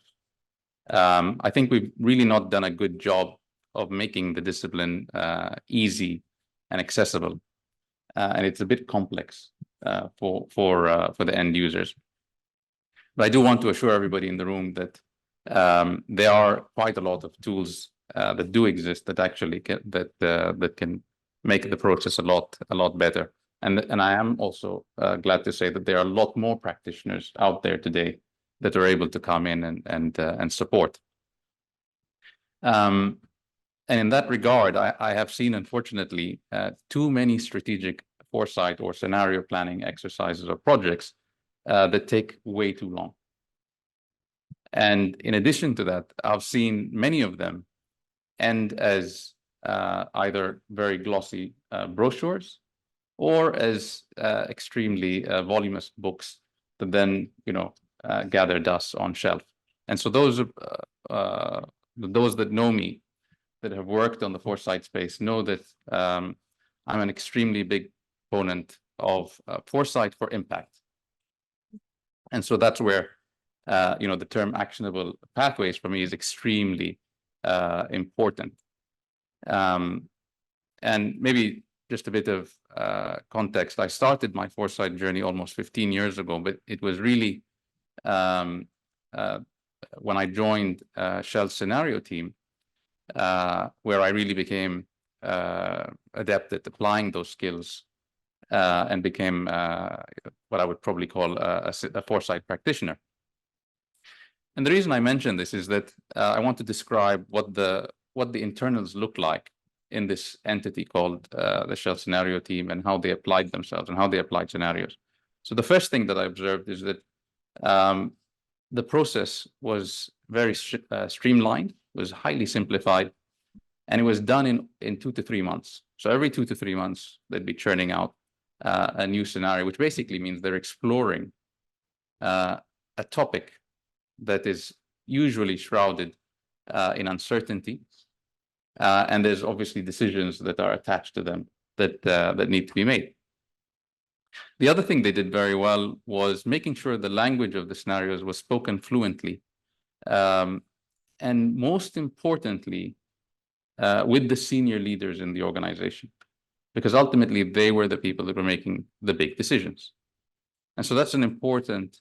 I think we've really not done a good job of making the discipline easy and accessible, and it's a bit complex for the end users. But I do want to assure everybody in the room that there are quite a lot of tools that do exist that actually that can make the process a lot better. And I am also glad to say that there are a lot more practitioners out there today that are able to come in and support. And in that regard, I have seen, unfortunately, too many strategic foresight or scenario planning exercises or projects that take way too long. And in addition to that, I've seen many of them end as either very glossy brochures or as extremely voluminous books that then, gather dust on shelf. And so those that know me, that have worked on the foresight space, know that I'm an extremely big proponent of foresight for impact. And so that's where, the term actionable pathways for me is extremely important. And maybe just a bit of context. I started my foresight journey almost 15 years ago, but it was really when I joined Shell's scenario team, where I really became adept at applying those skills and became what I would probably call a foresight practitioner. And the reason I mention this is that I want to describe what the internals look like in this entity called the Shell scenario team, and how they applied themselves and how they applied scenarios. So the first thing that I observed is that the process was very streamlined, was highly simplified, and it was done in 2 to 3 months. So every 2 to 3 months, they'd be churning out a new scenario, which basically means they're exploring a topic that is usually shrouded in uncertainty. And there's obviously decisions that are attached to them that need to be made. The other thing they did very well was making sure the language of the scenarios was spoken fluently. And most importantly, with the senior leaders in the organization, because ultimately they were the people that were making the big decisions. And so that's an important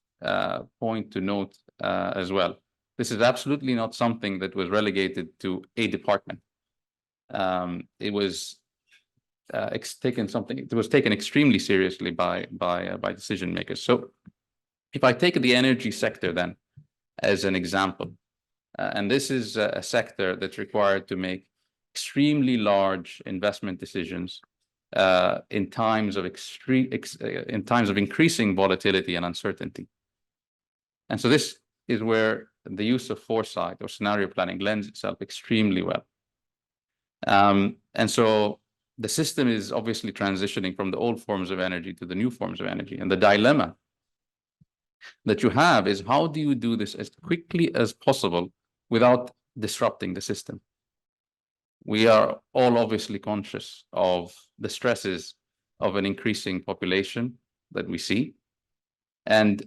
point to note as well. This is absolutely not something that was relegated to a department. It was taken extremely seriously by decision makers. So if I take the energy sector then as an example, and this is a sector that's required to make extremely large investment decisions in times of increasing volatility and uncertainty. And so this is where the use of foresight or scenario planning lends itself extremely well. And so the system is obviously transitioning from the old forms of energy to the new forms of energy. And the dilemma that you have is, how do you do this as quickly as possible without disrupting the system? We are all obviously conscious of the stresses of an increasing population that we see, and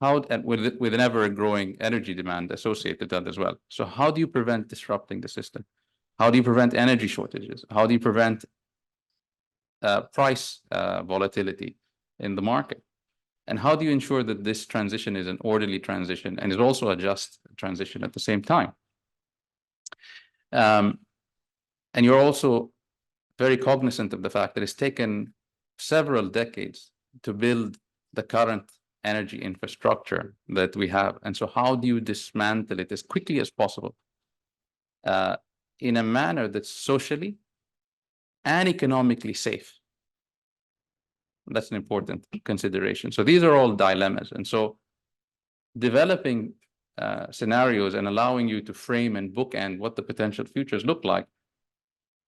with an ever-growing energy demand associated with that as well. So how do you prevent disrupting the system? How do you prevent energy shortages? How do you prevent price volatility in the market? And how do you ensure that this transition is an orderly transition and is also a just transition at the same time? And you're also very cognizant of the fact that it's taken several decades to build the current energy infrastructure that we have. And so how do you dismantle it as quickly as possible in a manner that's socially and economically safe? That's an important consideration. So these are all dilemmas. And so developing scenarios and allowing you to frame and bookend what the potential futures look like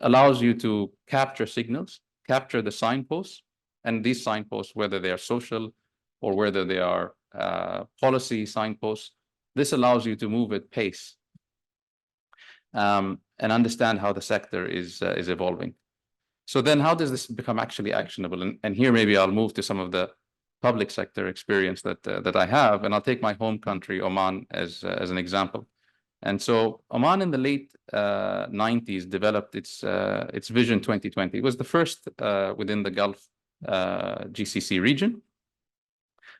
allows you to capture signals, capture the signposts, and these signposts, whether they are social or whether they are policy signposts, this allows you to move at pace and understand how the sector is evolving. So then how does this become actually actionable? And here maybe I'll move to some of the public sector experience that I have, and I'll take my home country, Oman, as an example. And so Oman in the late 90s developed its Vision 2020. It was the first within the Gulf GCC region.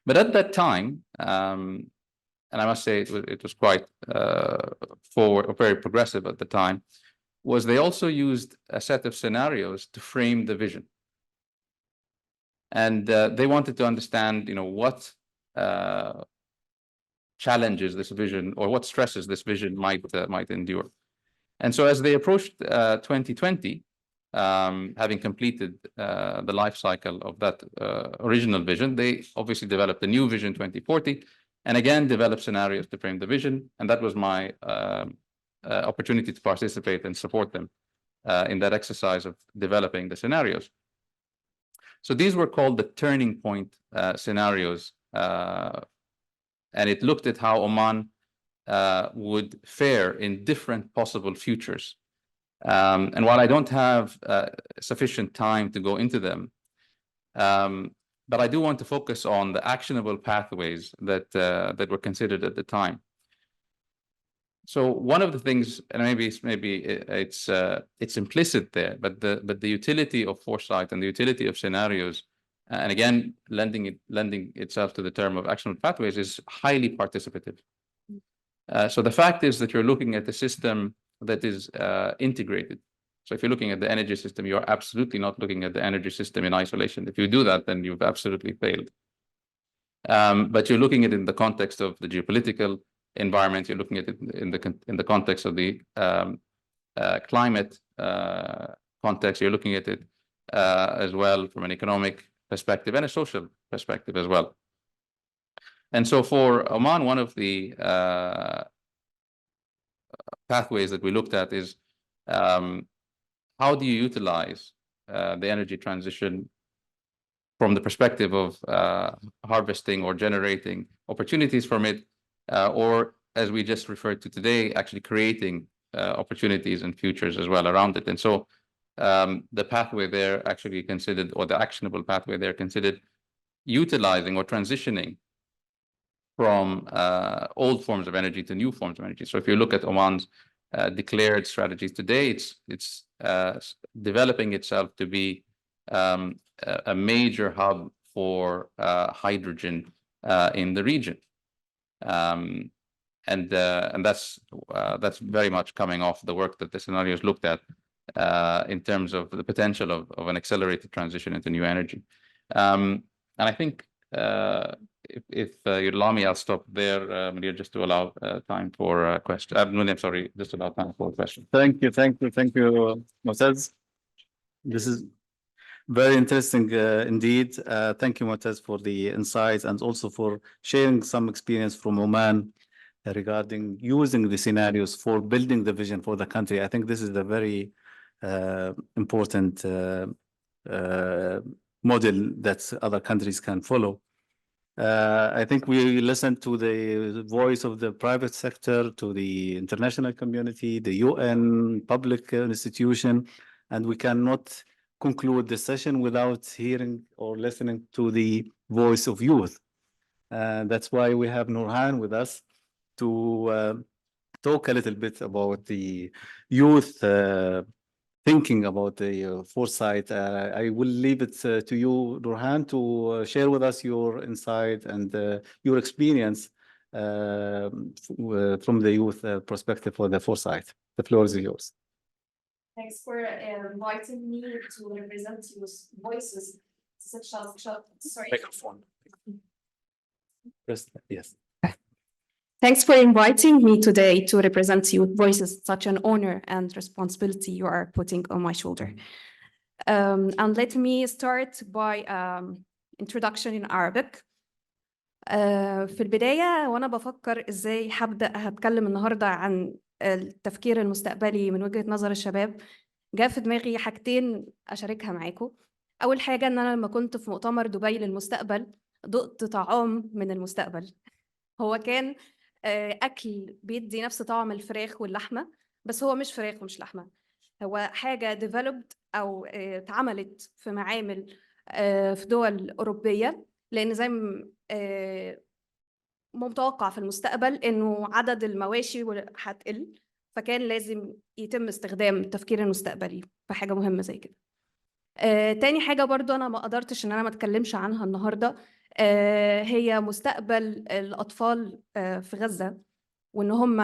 But at that time, and I must say it was quite forward or very progressive at the time, was they also used a set of scenarios to frame the vision. And they wanted to understand, what challenges this vision or what stresses this vision might endure. And so as they approached 2020, having completed the life cycle of that original vision, they obviously developed a new Vision 2040, and again developed scenarios to frame the vision. And that was my opportunity to participate and support them in that exercise of developing the scenarios. So these were called the turning point scenarios, and it looked at how Oman would fare in different possible futures. And while I don't have sufficient time to go into them, but I do want to focus on the actionable pathways that were considered at the time. So one of the things, and maybe it's implicit there, but the utility of foresight and the utility of scenarios, and again lending itself to the term of actionable pathways, is highly participative. So the fact is that you're looking at a system that is integrated. So if you're looking at the energy system, you're absolutely not looking at the energy system in isolation. If you do that, then you've absolutely failed. But you're looking at it in the context of the geopolitical environment. You're looking at it in the context of the climate context. You're looking at it as well from an economic perspective and a social perspective as well. And so for Oman, one of the pathways that we looked at is how do you utilize the energy transition from the perspective of harvesting or generating opportunities from it, or as we just referred to today, actually creating opportunities and futures as well around it. And so the pathway there actually considered, or the actionable pathway there considered, utilizing or transitioning from old forms of energy to new forms of energy. So if you look at Oman's declared strategies. Today, it's developing itself to be a major hub for hydrogen in the region. And that's very much coming off the work that the scenarios looked at in terms of the potential of an accelerated transition into new energy. And I think if you'd allow me, I'll stop there, Maria, just to allow time for questions. I'm sorry, just allow time for questions. Thank you, Motaz. This is very interesting indeed. Thank you, Motaz, for the insights and also for sharing some experience from Oman regarding using the scenarios for building the vision for the country. I think this is a very important model that other countries can follow. I think we listened to the voice of the private sector, to the international community, the UN, public institution, and we cannot conclude the session without hearing or listening to the voice of youth. That's why we have Nurhan with us to talk a little bit about the youth thinking about the foresight. I will leave it to you, Nurhan, to share with us your insight and your experience from the youth perspective for the foresight. The floor is yours. Thanks for inviting me to represent your voices. Sorry. Microphone. Yes. Thanks for inviting me today to represent your voices. Such an honor and responsibility you are putting on my shoulder. And let me start by introduction in Arabic. في البداية وأنا بفكر إزاي هتكلم النهاردة عن التفكير المستقبلي من وجهة نظر الشباب. جاء في دماغي حاجتين أشاركها معاكم. أول حاجة إن أنا لما كنت في مؤتمر دبي للمستقبل دقت طعام من المستقبل. هو كان أكل بيدي نفس طعم الفراخ واللحمة، بس هو مش فراخ ومش لحمة. هو حاجة developed أو اتعملت في معامل في دول أوروبية، لأن زي متوقع في المستقبل إنه عدد المواشي هتقل، فكان لازم يتم استخدام التفكير المستقبلي في حاجة مهمة زي كده. تاني حاجة برضو أنا ما قدرتش إن أنا ما أتكلمش عنها النهاردة، هي مستقبل الأطفال في غزة، وإن هم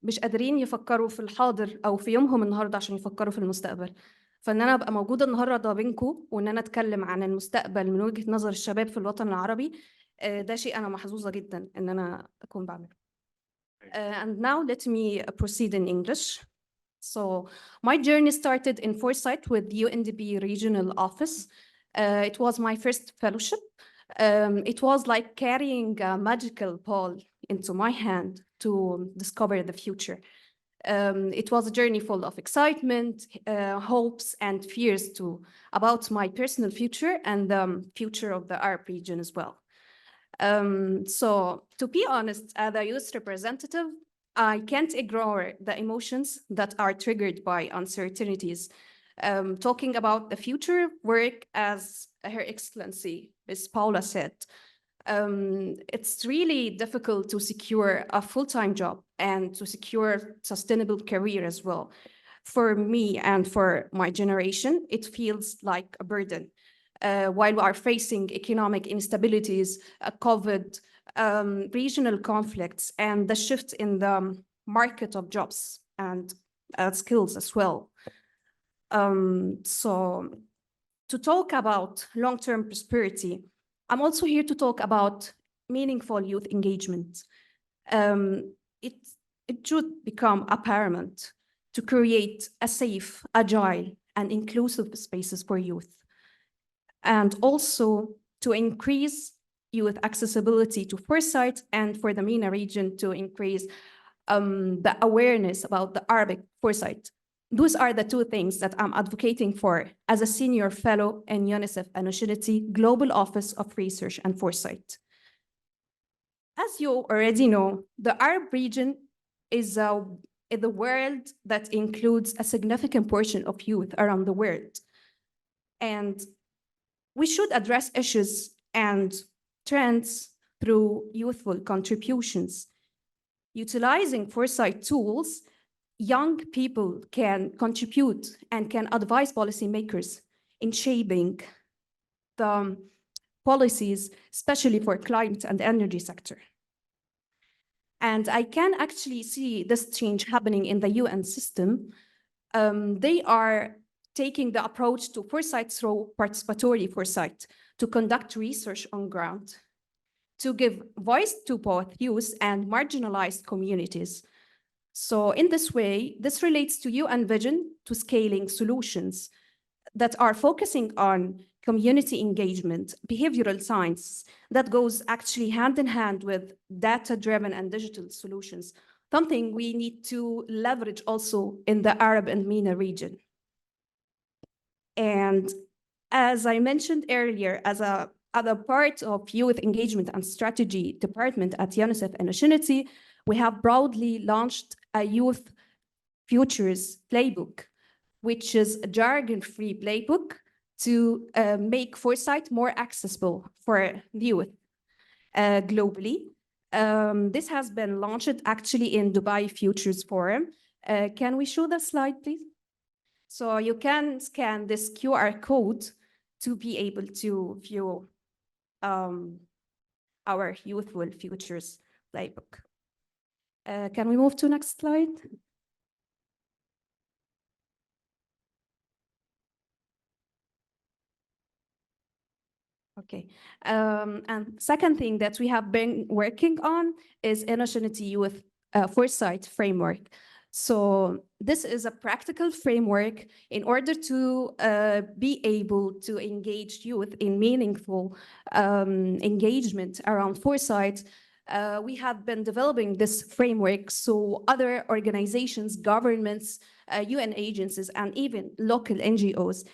مش قادرين يفكروا في الحاضر أو في يومهم النهاردة عشان يفكروا في المستقبل. فإن أنا أبقى موجودة النهاردة بينكم وإن أنا أتكلم عن المستقبل من وجهة نظر الشباب في الوطن العربي، ده شيء أنا محظوظة جدا إن أنا أكون بعمله. And now let me proceed in English. So my journey started in foresight with UNDP regional office. It was my first fellowship. It was like carrying a magical ball into my hand to discover the future. It was a journey full of excitement, hopes, and fears too, about my personal future and the future of the Arab region as well. So to be honest, as a youth representative, I can't ignore the emotions that are triggered by uncertainties. Talking about the future work, as Her Excellency Ms. Paula said, it's really difficult to secure a full-time job and to secure sustainable career as well. For me and for my generation, it feels like a burden. While we are facing economic instabilities, COVID, regional conflicts, and the shift in the market of jobs and skills as well. So to talk about long-term prosperity, I'm also here to talk about meaningful youth engagement. It should become paramount to create a safe, agile, and inclusive spaces for youth, and also to increase youth accessibility to foresight, and for the MENA region to increase the awareness about the Arabic foresight. Those are the two things that I'm advocating for as a senior fellow in UNICEF Initiative Global Office of Research and Foresight. As you already know, the Arab region is the world that includes a significant portion of youth around the world. And we should address issues and trends through youthful contributions. Utilizing foresight tools young people can contribute and can advise policymakers in shaping the policies, especially for climate and energy sector. And I can actually see this change happening in the UN system. They are taking the approach to foresight through participatory foresight, to conduct research on ground, to give voice to both youth and marginalized communities. So in this way, this relates to UN vision to scaling solutions that are focusing on community engagement, behavioral science, that goes actually hand in hand with data-driven and digital solutions, something we need to leverage also in the Arab and MENA region. And as I mentioned earlier, as a part of Youth Engagement and Strategy Department at UNICEF and Initiative, we have broadly launched a Youth Futures Playbook, which is a jargon-free playbook to make foresight more accessible for the youth globally. This has been launched actually in Dubai Futures Forum. Can we show the slide, please? So you can scan this QR code to be able to view our Youthful Futures Playbook. Can we move to next slide? Okay, and second thing that we have been working on is Initiative Youth Foresight Framework. So this is a practical framework in order to be able to engage youth in meaningful engagement around foresight. We have been developing this framework so other organizations, governments, UN agencies, and even local NGOs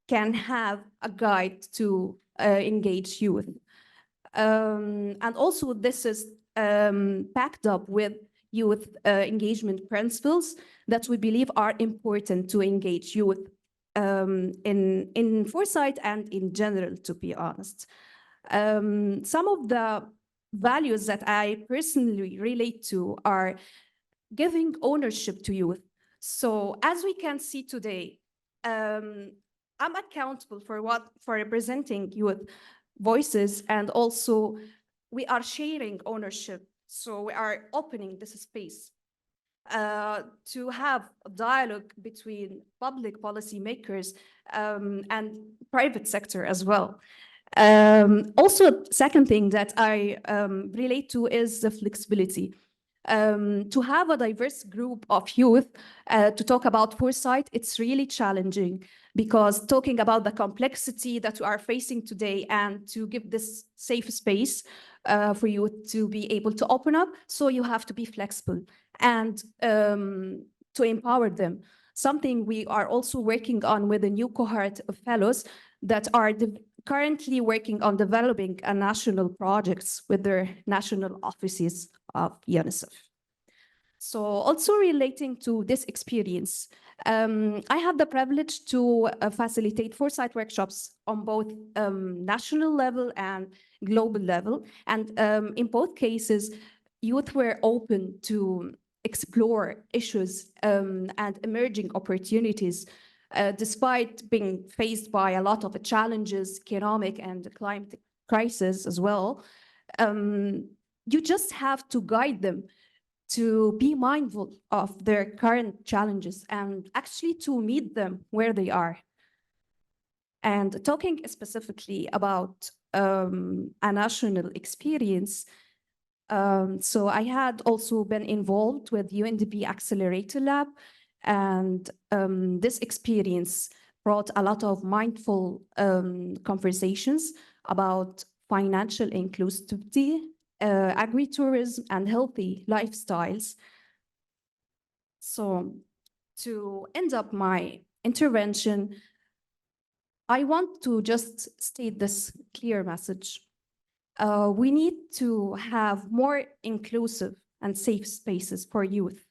can have a guide to engage youth. And also this is backed up with youth engagement principles that we believe are important to engage youth in foresight and in general, to be honest. Some of the values that I personally relate to are giving ownership to youth. So as we can see today, I'm accountable for representing youth voices, and also we are sharing ownership. So we are opening this space to have a dialogue between public policymakers and private sector as well. Also, second thing that I relate to is the flexibility. To have a diverse group of youth to talk about foresight, it's really challenging, because talking about the complexity that we are facing today and to give this safe space for youth to be able to open up, so you have to be flexible and to empower them. Something we are also working on with a new cohort of fellows that are currently working on developing a national projects with their national offices of UNICEF. So also relating to this experience, I had the privilege to facilitate foresight workshops on both national level and global level. And in both cases, youth were open to explore issues and emerging opportunities despite being faced by a lot of challenges, economic and climate crisis as well. You just have to guide them to be mindful of their current challenges and actually to meet them where they are. And talking specifically about a national experience, so I had also been involved with UNDP Accelerator Lab, and this experience brought a lot of mindful conversations about financial inclusivity, agritourism, and healthy lifestyles. So to end up my intervention, I want to just state this clear message. We need to have more inclusive and safe spaces for youth.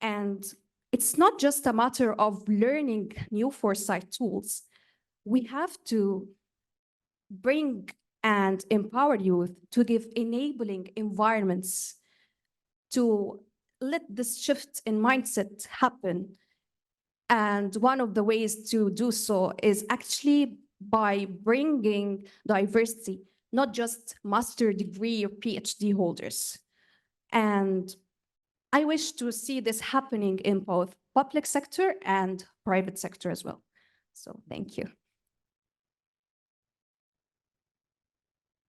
And it's not just a matter of learning new foresight tools. We have to bring and empower youth to give enabling environments to let this shift in mindset happen. And one of the ways to do so is actually by bringing diversity, not just master degree or PhD holders. And I wish to see this happening in both public sector and private sector as well. So thank you.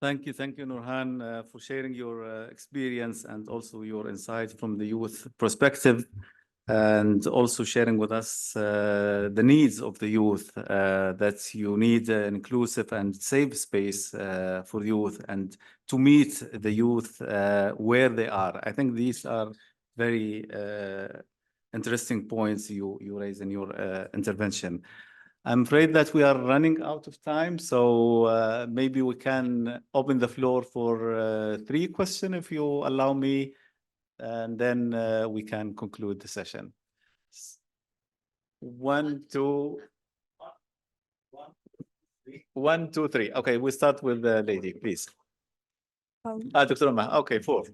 Thank you, Nurhan, for sharing your experience and also your insight from the youth perspective, and also sharing with us the needs of the youth, that you need an inclusive and safe space for youth and to meet the youth where they are. I think these are very interesting points you raised in your intervention. I'm afraid that we are running out of time, so maybe we can open the floor for 3 questions, if you allow me, and then we can conclude the session. 1, 2, 1, 2, 3. Okay, we start with the lady, please. Dr. Omar. Okay, 4.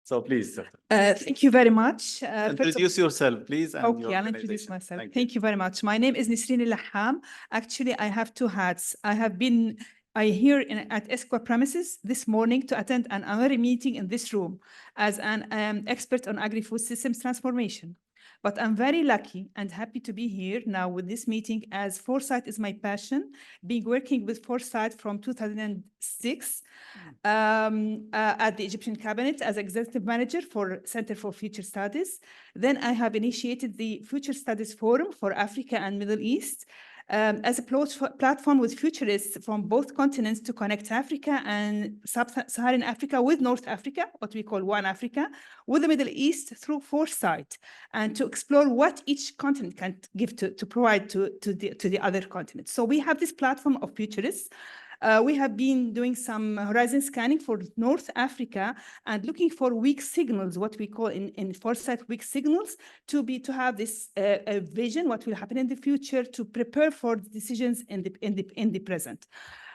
So please, Thank you very much. introduce yourself, please. And Okay, your I'll introduce organization. myself. Thank Thank you very much. My name is Nisreen Laham. Actually, I have 2 hats. I here at ESQA premises this morning to attend another meeting in this room as an expert on agri-food systems transformation. But I'm very lucky and happy to be here now with this meeting, as foresight is my passion, being working with foresight from 2006 at the Egyptian cabinet as executive manager for Center for Future Studies. Then I have initiated the Future Studies Forum for Africa and Middle East as a platform with futurists from both continents to connect Africa and Sub-Saharan Africa with North Africa, what we call One Africa, with the Middle East through foresight, and to explore what each continent can give to provide to the other continents. So we have this platform of futurists. We have been doing some horizon scanning for North Africa and looking for weak signals, what we call in foresight weak signals, to have this vision, what will happen in the future, to prepare for decisions in the present.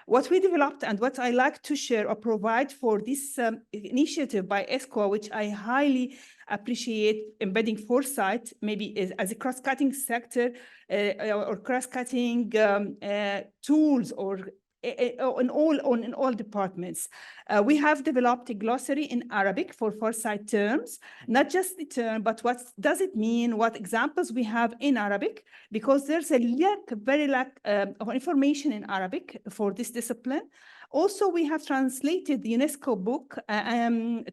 What we developed and what I like to share or provide for this initiative by ESQA, which I highly appreciate, embedding foresight maybe as a cross-cutting sector or cross-cutting tools or in all departments. We have developed a glossary in Arabic for foresight terms, not just the term, but what does it mean, what examples we have in Arabic, because there's a very lack of information in Arabic for this discipline. Also, we have translated the UNESCO book,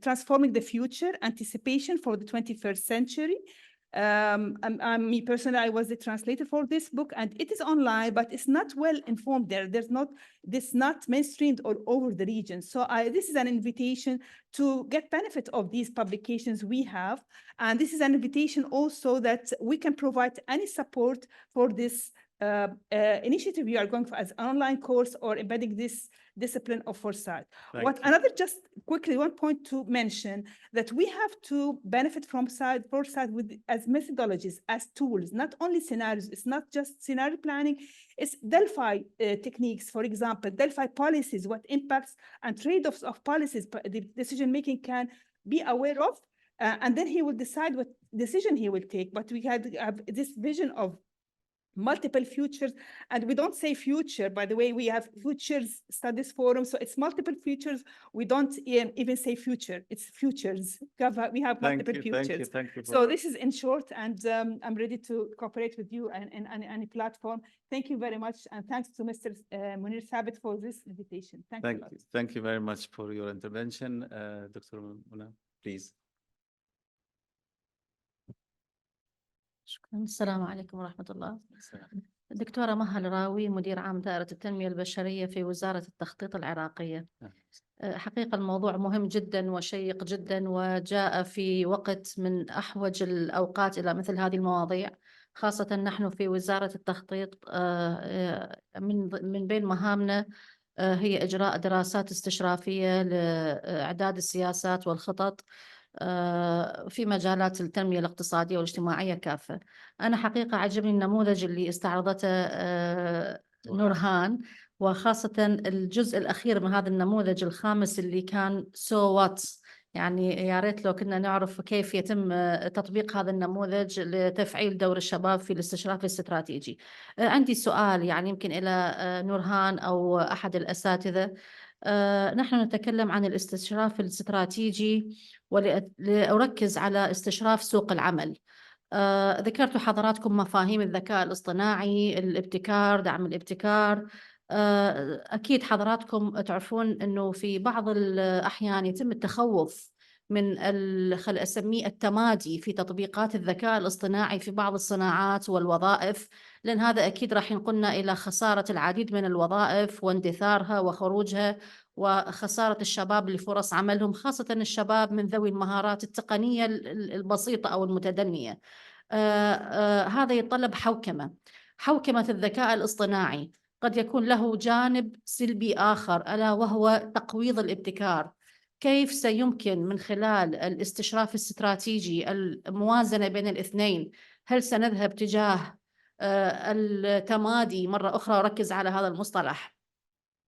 Transforming the Future, Anticipation for the 21st Century. Me personally, I was the translator for this book, and it is online, but it's not well informed there. This not mainstreamed all over the region. So this is an invitation to get benefit of these publications we have. And this is an invitation also that we can provide any support for this initiative we are going for as an online course or embedding this discipline of foresight. Another just quickly, one point to mention that we have to benefit from foresight as methodologies, as tools, not only scenarios. It's not just scenario planning, it's Delphi techniques, for example, Delphi policies, what impacts and trade-offs of policies the decision-making can be aware of, and then he will decide what decision he will take. But we have this vision of multiple futures, and we don't say future, by the way, we have futures studies forum, so it's multiple futures. We don't even say future, it's futures. We have multiple futures. Thank you. So this is in short, and I'm ready to cooperate with you and any platform. Thank you very much, and thanks to Mr. Munir Thabit for this invitation. Thank you very much for your intervention. Dr. Muna, please. شكرا. السلام عليكم ورحمة الله. الدكتورة مها الراوي، مدير عام دائرة التنمية البشرية في وزارة التخطيط العراقية. حقيقة الموضوع مهم جدا وشيق جدا، وجاء في وقت من أحوج الأوقات إلى مثل هذه المواضيع، خاصة نحن في وزارة التخطيط من بين مهامنا هي إجراء دراسات استشرافية لإعداد السياسات والخطط في مجالات التنمية الاقتصادية والاجتماعية كافة. أنا حقيقة عجبني النموذج اللي استعرضته نورهان، وخاصة الجزء الأخير من هذا النموذج الخامس اللي كان so what، يعني يا ريت لو كنا نعرف كيف يتم تطبيق هذا النموذج لتفعيل دور الشباب في الاستشراف الاستراتيجي. عندي سؤال يعني يمكن إلى نورهان أو أحد الأساتذة. نحن نتكلم عن الاستشراف الاستراتيجي ولأركز على استشراف سوق العمل. ذكرتوا حضراتكم مفاهيم الذكاء الاصطناعي، الابتكار، دعم الابتكار. أكيد حضراتكم تعرفون أنه في بعض الأحيان يتم التخوف من خل أسميه التمادي في تطبيقات الذكاء الاصطناعي في بعض الصناعات والوظائف، لأن هذا أكيد راح ينقلنا إلى خسارة العديد من الوظائف واندثارها وخروجها وخسارة الشباب لفرص عملهم، خاصة الشباب من ذوي المهارات التقنية البسيطة أو المتدنية. هذا يتطلب حوكمة الذكاء الاصطناعي. قد يكون له جانب سلبي آخر ألا وهو تقويض الابتكار. كيف سيمكن من خلال الاستشراف الاستراتيجي الموازنة بين الاثنين؟ هل سنذهب تجاه التمادي مرة أخرى، وركز على هذا المصطلح،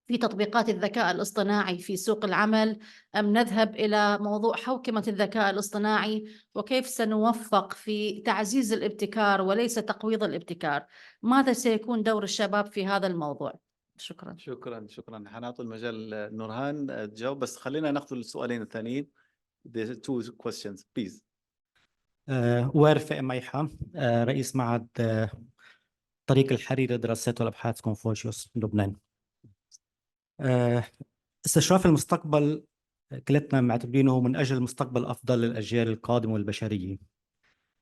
في تطبيقات الذكاء الاصطناعي في سوق العمل، أم نذهب إلى موضوع حوكمة الذكاء الاصطناعي؟ وكيف سنوفق في تعزيز الابتكار وليس تقويض الابتكار؟ ماذا سيكون دور الشباب في هذا الموضوع؟ شكرا. شكرا. حنعطي المجال نورهان تجاوب، بس خلينا ناخذ السؤالين الثانيين. The two questions, please. وارث ميحة، رئيس معهد طريق الحريري للدراسات والأبحاث كونفوشيوس لبنان. استشراف المستقبل كلتنا معتبرينه من أجل مستقبل أفضل للأجيال القادمة والبشرية.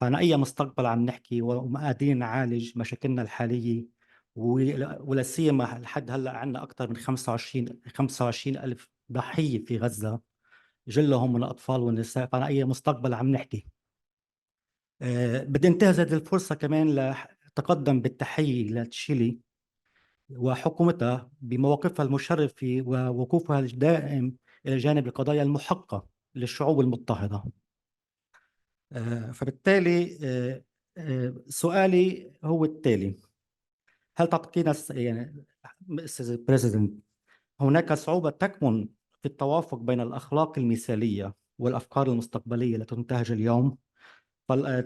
فعن أي مستقبل عم نحكي وقادرين نعالج مشاكلنا الحالية، ولا سيما لحد هلا عندنا أكثر من 25 ألف ضحية في غزة، جلهم من الأطفال والنساء. فعن أي مستقبل عم نحكي. بدي انتهز هذه الفرصة كمان لتقدم بالتحية لتشيلي وحكومتها بمواقفها المشرفة ووقوفها الدائم إلى جانب القضايا المحقة للشعوب المضطهدة. فبالتالي سؤالي هو التالي: هل تعتقدين يعني Mr. President هناك صعوبة تكمن في التوافق بين الأخلاق المثالية والأفكار المستقبلية التي تنتهج اليوم؟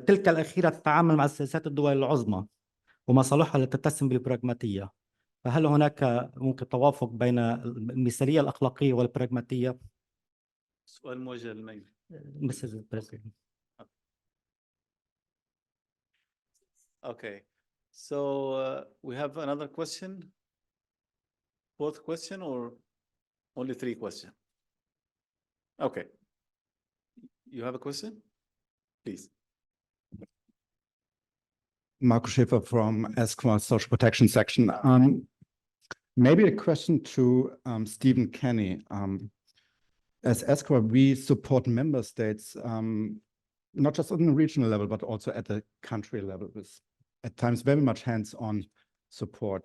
تلك الأخيرة تتعامل مع سياسات الدول العظمى ومصالحها التي تتسم بالبراغماتية، فهل هناك ممكن توافق بين المثالية الأخلاقية والبراغماتية؟ سؤال موجه لمين؟ Mr. President. Okay, so we have another question. Fourth question or only 3 questions? Okay. You have a question? Please. Marco Schäfer from ESQA Social Protection Section. Maybe a question to Stephen Kenny. As ESQA, we support member states, not just on the regional level, but also at the country level, with at times very much hands-on support.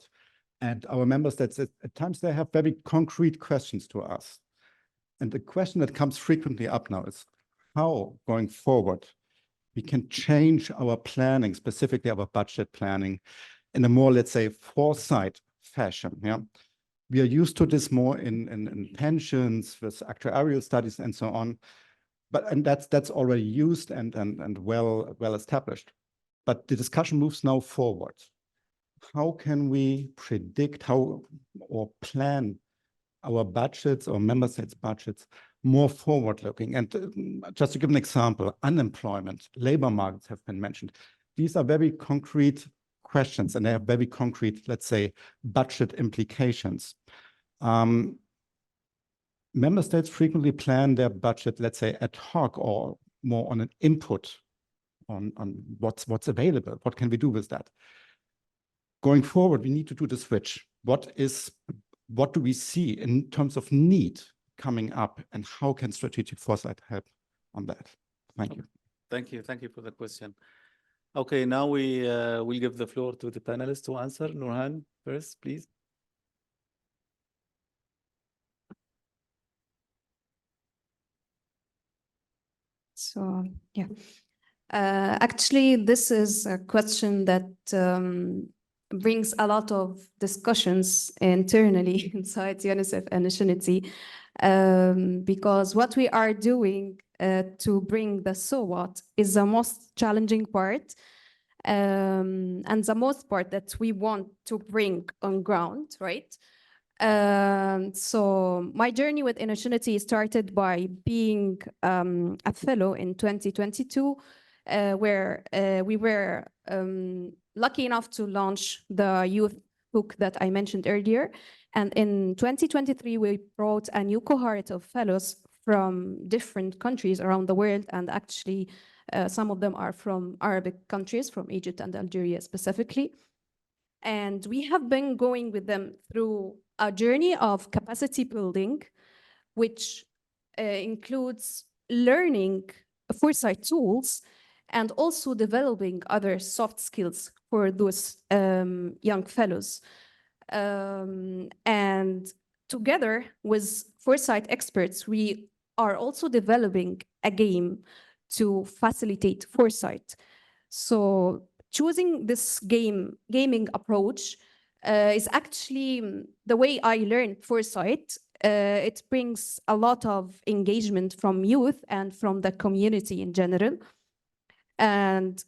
And our member states, at times they have very concrete questions to us. And the question that comes frequently up now is how, going forward, we can change our planning, specifically our budget planning, in a more, let's say, foresight fashion. Yeah, we are used to this more in pensions with actuarial studies and so on, and that's already used and well established. But the discussion moves now forward. How can we predict or plan our budgets or member states' budgets more forward-looking? And just to give an example, unemployment, labor markets have been mentioned. These are very concrete questions, and they have very concrete, let's say, budget implications. Member states frequently plan their budget, let's say, ad hoc or more on an input on what's available. What can we do with that? Going forward, we need to do the switch. What do we see in terms of need coming up, and how can strategic foresight help on that? Thank you. Thank you for the question. Okay, now we will give the floor to the panelists to answer. Nurhan first, please. So, yeah. Actually, this is a question that brings a lot of discussions internally inside UNICEF and Infinity, because what we are doing to bring the so what is the most challenging part, and the most part that we want to bring on ground, right? So my journey with Initiative started by being a fellow in 2022, where we were lucky enough to launch the youth book that I mentioned earlier. And in 2023, we brought a new cohort of fellows from different countries around the world. And actually, some of them are from Arabic countries, from Egypt and Algeria specifically. And we have been going with them through a journey of capacity building, which includes learning foresight tools and also developing other soft skills for those young fellows. And together with foresight experts, we are also developing a game to facilitate foresight. So choosing this gaming approach is actually the way I learned foresight. It brings a lot of engagement from youth and from the community in general. And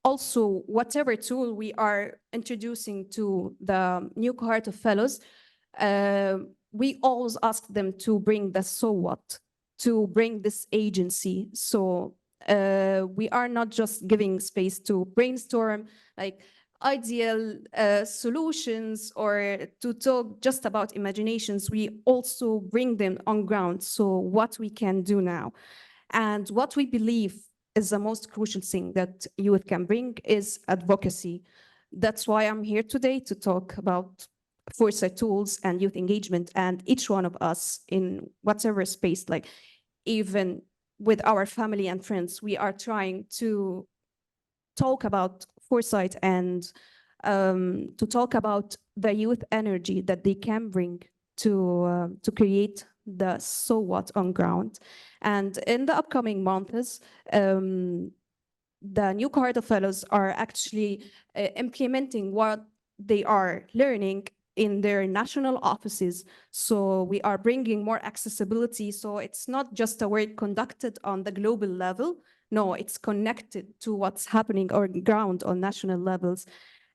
also, whatever tool we are introducing to the new cohort of fellows, we always ask them to bring the so what, to bring this agency. So we are not just giving space to brainstorm like ideal solutions or to talk just about imaginations. We also bring them on ground. So what we can do now. And what we believe is the most crucial thing that youth can bring is advocacy. That's why I'm here today to talk about foresight tools and youth engagement, and each one of us in whatever space, like even with our family and friends, we are trying to talk about foresight and to talk about the youth energy that they can bring to create the so what on ground. And in the upcoming months, the new cohort of fellows are actually implementing what they are learning in their national offices. So we are bringing more accessibility. So it's not just a work conducted on the global level. No, it's connected to what's happening on ground on national levels.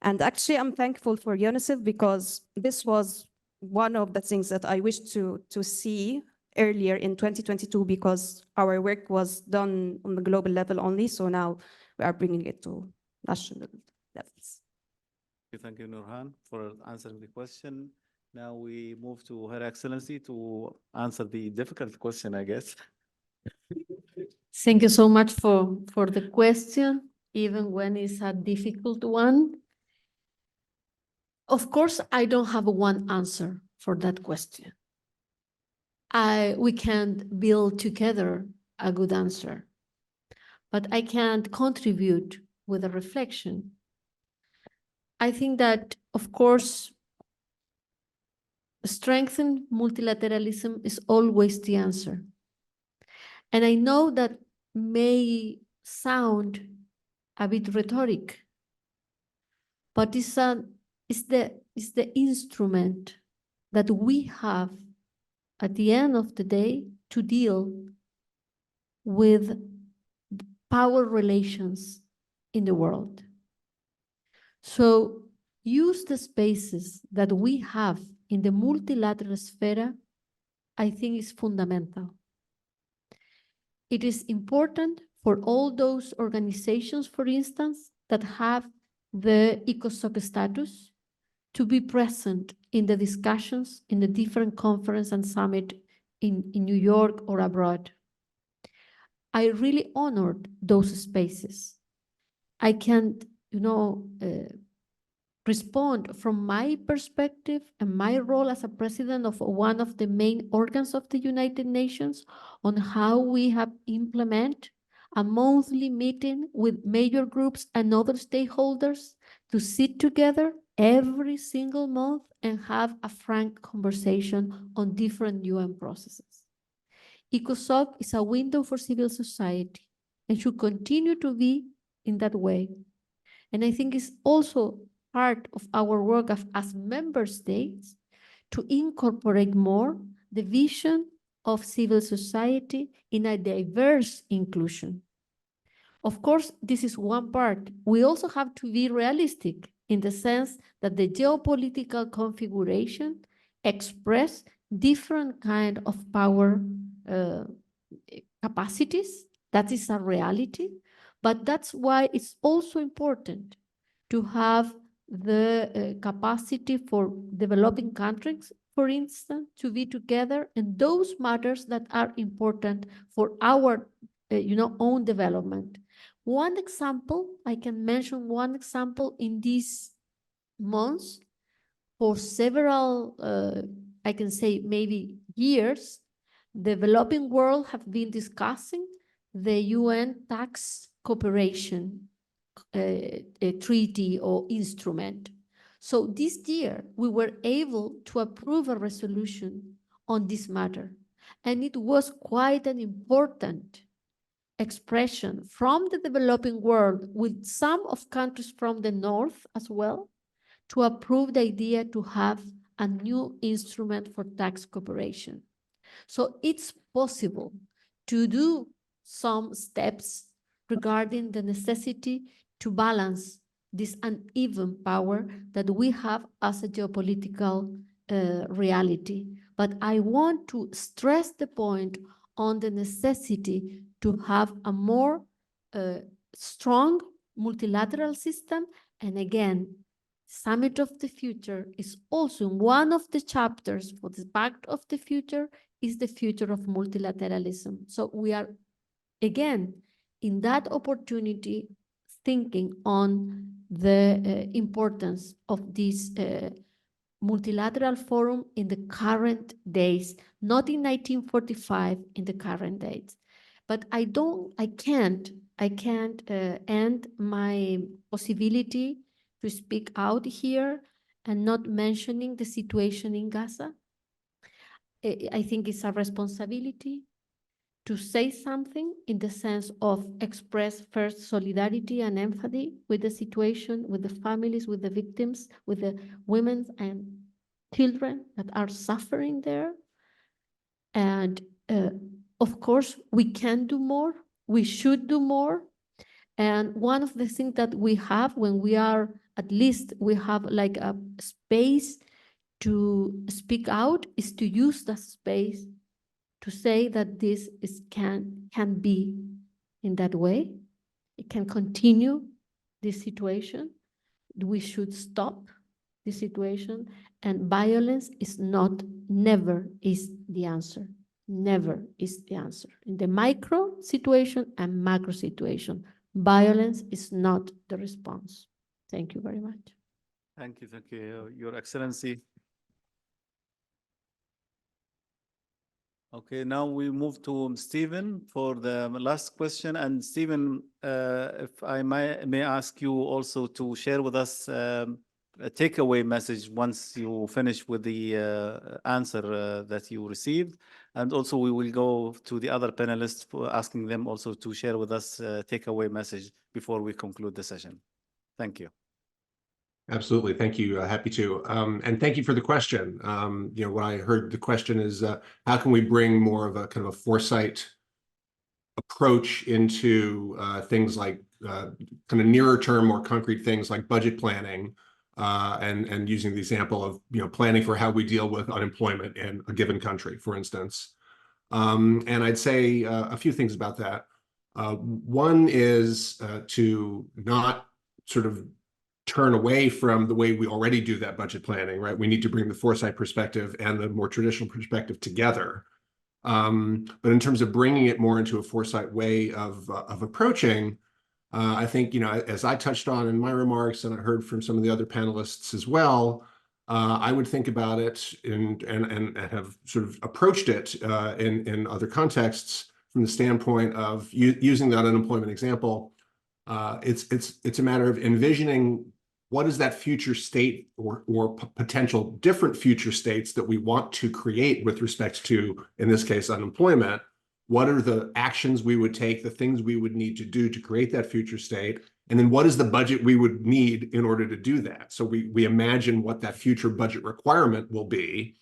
And actually, I'm thankful for UNICEF because this was one of the things that I wished to see earlier in 2022, because our work was done on the global level only. So now we are bringing it to national levels. Thank you, Nurhan, for answering the question. Now we move to Her Excellency to answer the difficult question, I guess. Thank you so much for the question, even when it's a difficult one. Of course, I don't have one answer for that question. We can't build together a good answer, but I can contribute with a reflection. I think that, of course, strengthened multilateralism is always the answer. And I know that may sound a bit rhetoric, but it's the instrument that we have at the end of the day to deal with power relations in the world. So use the spaces that we have in the multilateral sphere, I think is fundamental. It is important for all those organizations, for instance, that have the ECOSOC status to be present in the discussions in the different conference and summit in New York or abroad. I really honored those spaces. I can't, respond from my perspective and my role as a president of one of the main organs of the United Nations on how we have implement a monthly meeting with major groups and other stakeholders to sit together every single month and have a frank conversation on different UN processes. ECOSOC is a window for civil society and should continue to be in that way. And I think it's also part of our work as member states to incorporate more the vision of civil society in a diverse inclusion. Of course, this is one part. We also have to be realistic in the sense that the geopolitical configuration express different kind of power capacities. That is a reality, but that's why it's also important to have the capacity for developing countries, for instance, to be together in those matters that are important for our own development. One example, I can mention one example in these months, for several, I can say maybe years, the developing world have been discussing the UN tax cooperation a treaty or instrument. So this year, we were able to approve a resolution on this matter. And it was quite an important expression from the developing world with some of countries from the north as well to approve the idea to have a new instrument for tax cooperation. So it's possible to do some steps regarding the necessity to balance this uneven power that we have as a geopolitical reality. But I want to stress the point on the necessity to have a more strong multilateral system. And again, Summit of the Future is also one of the chapters for the Pact of the Future is the future of multilateralism. So we are, again, in that opportunity, thinking on the importance of this multilateral forum in the current days, not in 1945, in the current days. But I can't end my possibility to speak out here and not mentioning the situation in Gaza. I think it's a responsibility to say something in the sense of express first solidarity and empathy with the situation, with the families, with the victims, with the women and children that are suffering there. And of course, we can do more, we should do more. And one of the things that we have when we are, at least we have like a space to speak out is to use that space to say that this can be in that way. It can continue this situation. We should stop this situation. And violence is never is the answer. Never is the answer. In the micro situation and macro situation, violence is not the response. Thank you very much. Thank you, Your Excellency. Okay, now we move to Stephen for the last question. And Stephen, if I may ask you also to share with us a takeaway message once you finish with the answer that you received. And also we will go to the other panelists for asking them also to share with us a takeaway message before we conclude the session. Thank you. Absolutely. Thank you. Happy to. And thank you for the question. What I heard the question is, how can we bring more of a kind of a foresight approach into things like kind of nearer term, more concrete things like budget planning, and using the example of planning for how we deal with unemployment in a given country, for instance. And I'd say a few things about that. One is to not sort of turn away from the way we already do that budget planning, right? We need to bring the foresight perspective and the more traditional perspective together. But in terms of bringing it more into a foresight way of approaching, I think, as I touched on in my remarks, and I heard from some of the other panelists as well, I would think about it and have sort of approached it in other contexts from the standpoint of using that unemployment example. It's a matter of envisioning what is that future state or potential different future states that we want to create with respect to, in this case, unemployment. What are the actions we would take, the things we would need to do to create that future state? And then what is the budget we would need in order to do that? So we imagine what that future budget requirement will be.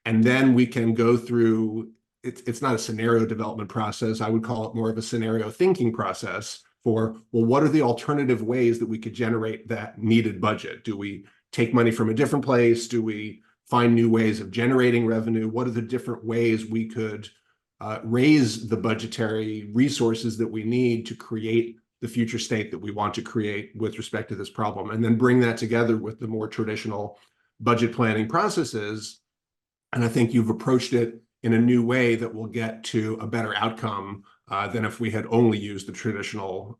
And then we can go through it's not a scenario development process. I would call it more of a scenario thinking process for, well, what are the alternative ways that we could generate that needed budget? Do we take money from a different place? Do we find new ways of generating revenue? What are the different ways we could raise the budgetary resources that we need to create the future state that we want to create with respect to this problem, and then bring that together with the more traditional budget planning processes. And I think you've approached it in a new way that will get to a better outcome than if we had only used the traditional,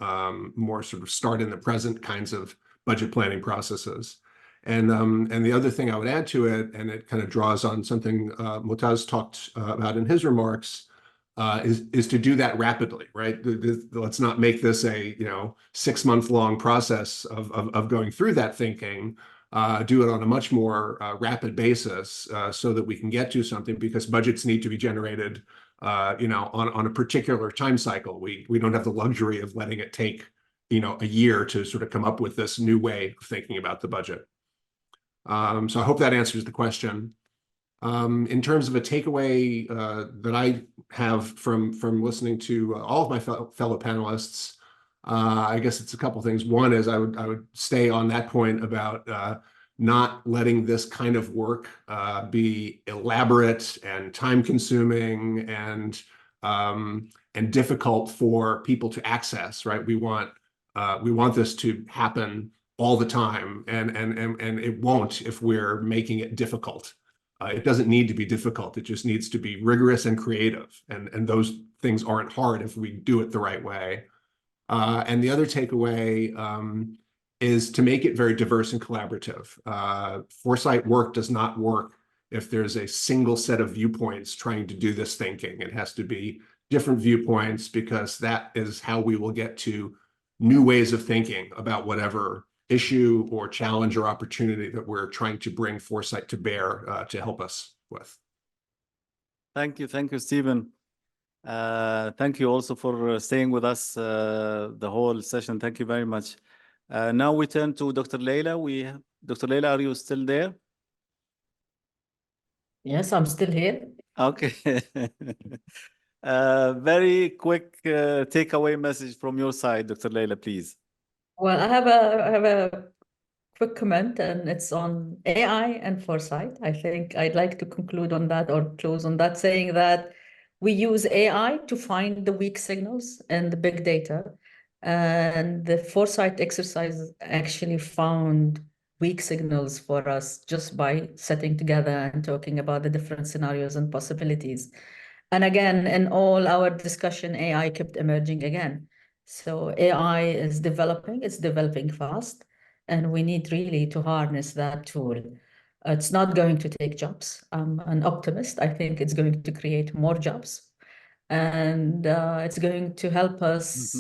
more sort of start in the present kinds of budget planning processes. And the other thing I would add to it, and it kind of draws on something Mutaz talked about in his remarks, is to do that rapidly, right? Let's not make this a 6-month-long process of going through that thinking. Do it on a much more rapid basis so that we can get to something, because budgets need to be generated on a particular time cycle. We don't have the luxury of letting it take a year to sort of come up with this new way of thinking about the budget. So I hope that answers the question. In terms of a takeaway that I have from listening to all of my fellow panelists, I guess it's a couple things. One is I would stay on that point about not letting this kind of work be elaborate and time-consuming and difficult for people to access. Right? We want this to happen all the time, and it won't if we're making it difficult. It doesn't need to be difficult. It just needs to be rigorous and creative, and those things aren't hard if we do it the right way. And the other takeaway is to make it very diverse and collaborative. Foresight work does not work if there's a single set of viewpoints trying to do this thinking. It has to be different viewpoints, because that is how we will get to new ways of thinking about whatever issue or challenge or opportunity that we're trying to bring foresight to bear to help us with. Thank you, Stephen. Thank you also for staying with us the whole session. Thank you very much. Now we turn to Dr. Leila. Dr. Leila, are you still there? Yes, I'm still here. Okay. Very quick takeaway message from your side, Dr. Leila, please. Well, I have a quick comment, and it's on AI and foresight. I think I'd like to conclude on that, or close on that, saying that we use AI to find the weak signals in the big data. And the foresight exercise actually found weak signals for us just by sitting together and talking about the different scenarios and possibilities. And again, in all our discussion, AI kept emerging again. So AI is developing, it's developing fast, and we need really to harness that tool. It's not going to take jobs. I'm an optimist. I think it's going to create more jobs, and it's going to help us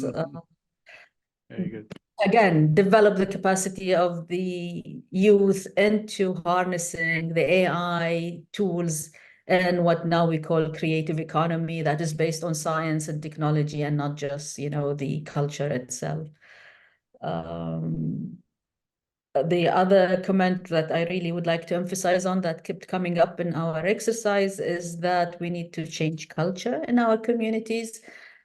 Very good. Again, develop the capacity of the youth into harnessing the AI tools and what now we call creative economy, that is based on science and technology and not just, the culture itself. The other comment that I really would like to emphasize on that kept coming up in our exercise is that we need to change culture in our communities,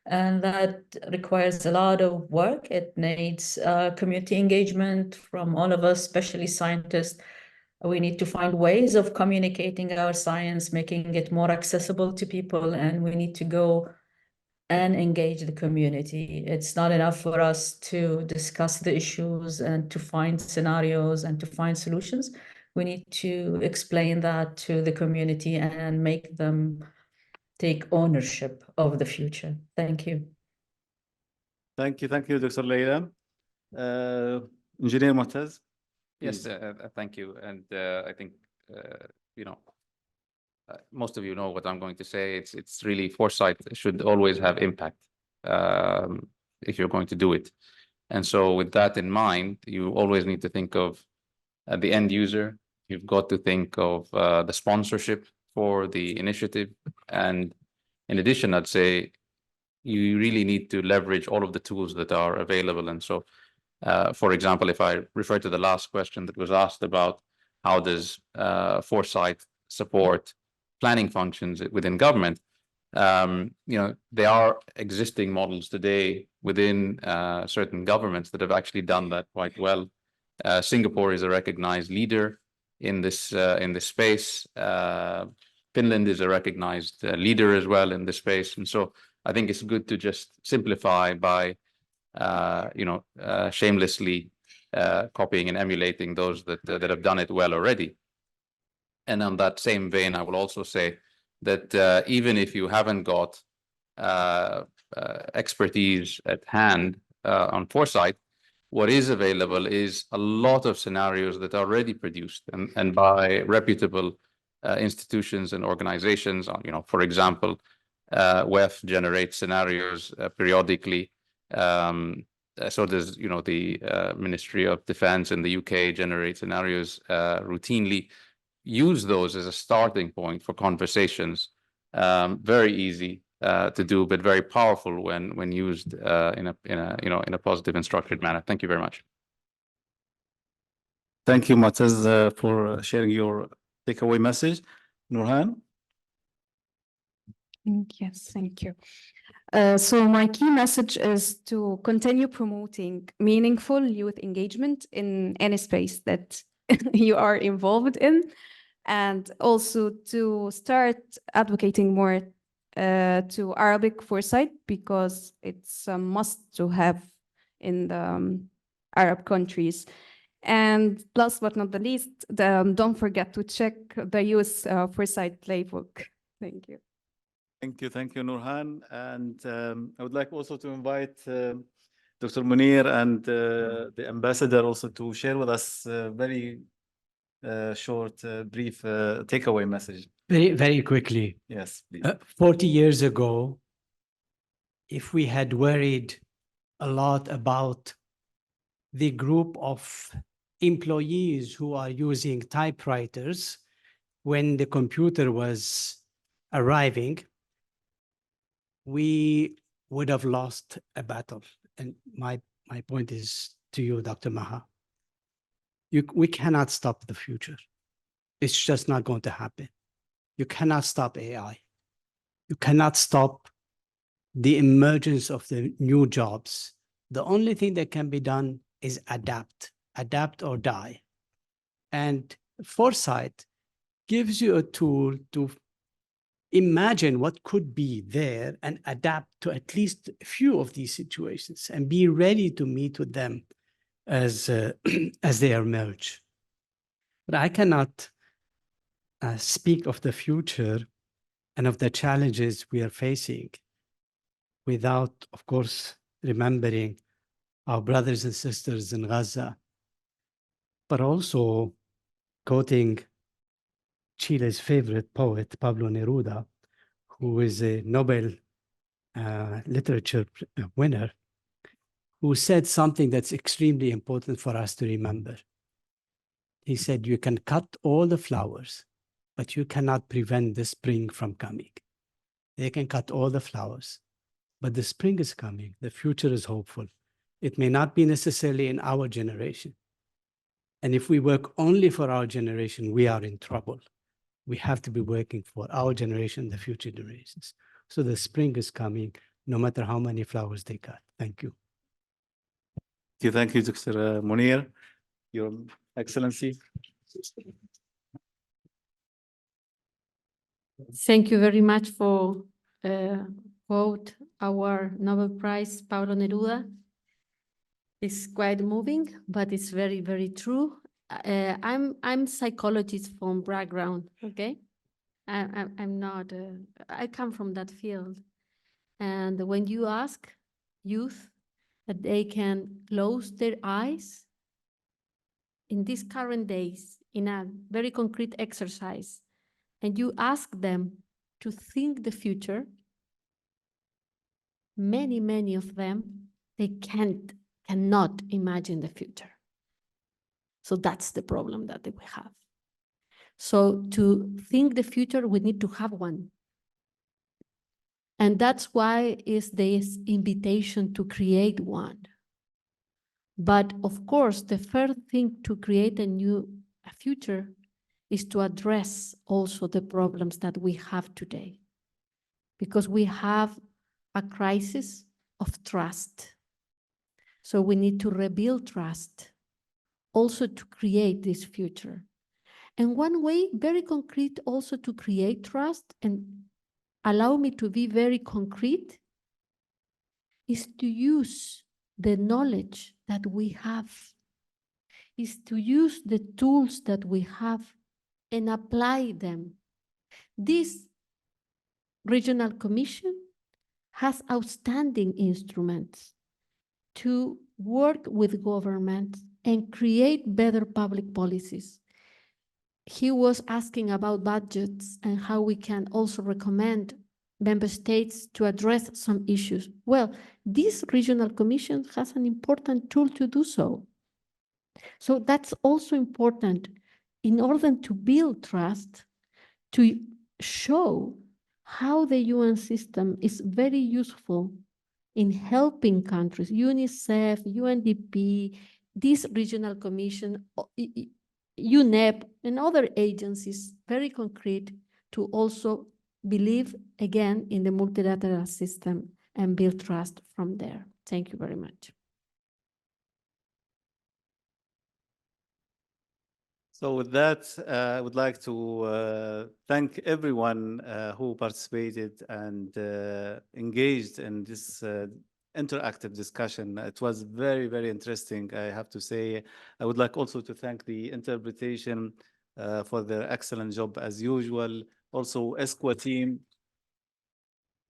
and that requires a lot of work. It needs community engagement from all of us, especially scientists. We need to find ways of communicating our science, making it more accessible to people, and we need to go and engage the community. It's not enough for us to discuss the issues and to find scenarios and to find solutions. We need to explain that to the community and make them take ownership of the future. Thank you. Thank you, Dr. Leila. Engineer Mu'taz. Yes, thank you. And I think, most of you know what I'm going to say. It's really foresight should always have impact if you're going to do it. And so with that in mind, you always need to think of the end user. You've got to think of the sponsorship for the initiative. And in addition, I'd say you really need to leverage all of the tools that are available. And so, for example, if I refer to the last question that was asked about how does foresight support planning functions within government, There are existing models today within certain governments that have actually done that quite well. Singapore is a recognized leader in this space. Finland is a recognized leader as well in this space, and so I think it's good to just simplify by shamelessly copying and emulating those that have done it well already. And on that same vein, I will also say that even if you haven't got expertise at hand on foresight, what is available is a lot of scenarios that are already produced and by reputable institutions and organizations. For example, WEF generates scenarios periodically. So does the Ministry of Defense in the UK generate scenarios routinely. Use those as a starting point for conversations. Very easy to do, but very powerful when used in a positive and structured manner. Thank you very much. Thank you, Mu'taz, for sharing your takeaway message. Nurhan? Yes, thank you. So my key message is to continue promoting meaningful youth engagement in any space that you are involved in, and also to start advocating more to Arabic foresight, because it's a must to have in the Arab countries. And last but not the least, don't forget to check the youth foresight playbook. Thank you. Thank you, Nurhan. And I would like also to invite Dr. Munir and the ambassador also to share with us a very short, brief takeaway message. Very, very quickly. Yes, please. 40 years ago, if we had worried a lot about the group of employees who are using typewriters when the computer was arriving, we would have lost a battle. And my point is to you, Dr. Maha. We cannot stop the future. It's just not going to happen. You cannot stop AI. You cannot stop the emergence of the new jobs. The only thing that can be done is adapt or die. And foresight gives you a tool to imagine what could be there and adapt to at least a few of these situations and be ready to meet with them as they emerge. But I cannot speak of the future and of the challenges we are facing without, of course, remembering our brothers and sisters in Gaza, but also quoting Chile's favorite poet, Pablo Neruda, who is a Nobel literature winner, who said something that's extremely important for us to remember. He said, you can cut all the flowers, but you cannot prevent the spring from coming. They can cut all the flowers, but the spring is coming. The future is hopeful. It may not be necessarily in our generation. And if we work only for our generation, we are in trouble. We have to be working for our generation, the future generations. So the spring is coming, no matter how many flowers they cut. Thank you. Thank you, Dr. Munir, Your Excellency. Thank you very much for quote our Nobel Prize, Pablo Neruda. It's quite moving, but it's very, very true. I'm psychologist from background, okay? I'm not, I come from that field. And when you ask youth that they can close their eyes in these current days, in a very concrete exercise, and you ask them to think the future, many of them, they cannot imagine the future. So that's the problem that we have. So to think the future, we need to have one. And that's why is this invitation to create one. But of course, the first thing to create a future is to address also the problems that we have today. because we have a crisis of trust. So we need to rebuild trust, also to create this future. And one way, very concrete, also to create trust and allow me to be very concrete, is to use the knowledge that we have, is to use the tools that we have and apply them. This regional commission has outstanding instruments to work with governments and create better public policies. He was asking about budgets and how we can also recommend member states to address some issues. Well, this regional commission has an important tool to do so. So that's also important in order to build trust, to show how the UN system is very useful in helping countries, UNICEF, UNDP, this regional commission, UNEP, and other agencies, very concrete, to also believe again in the multilateral system and build trust from there. Thank you very much. So with that, I would like to thank everyone who participated and engaged in this interactive discussion. It was very, very interesting, I have to say. I would like also to thank the interpretation for their excellent job as usual. Also, ESQA team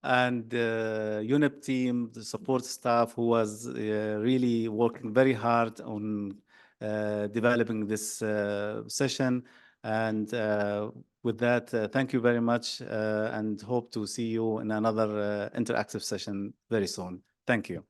and UNEP team, the support staff who was really working very hard on developing this session. And with that, thank you very much and hope to see you in another interactive session very soon. Thank you.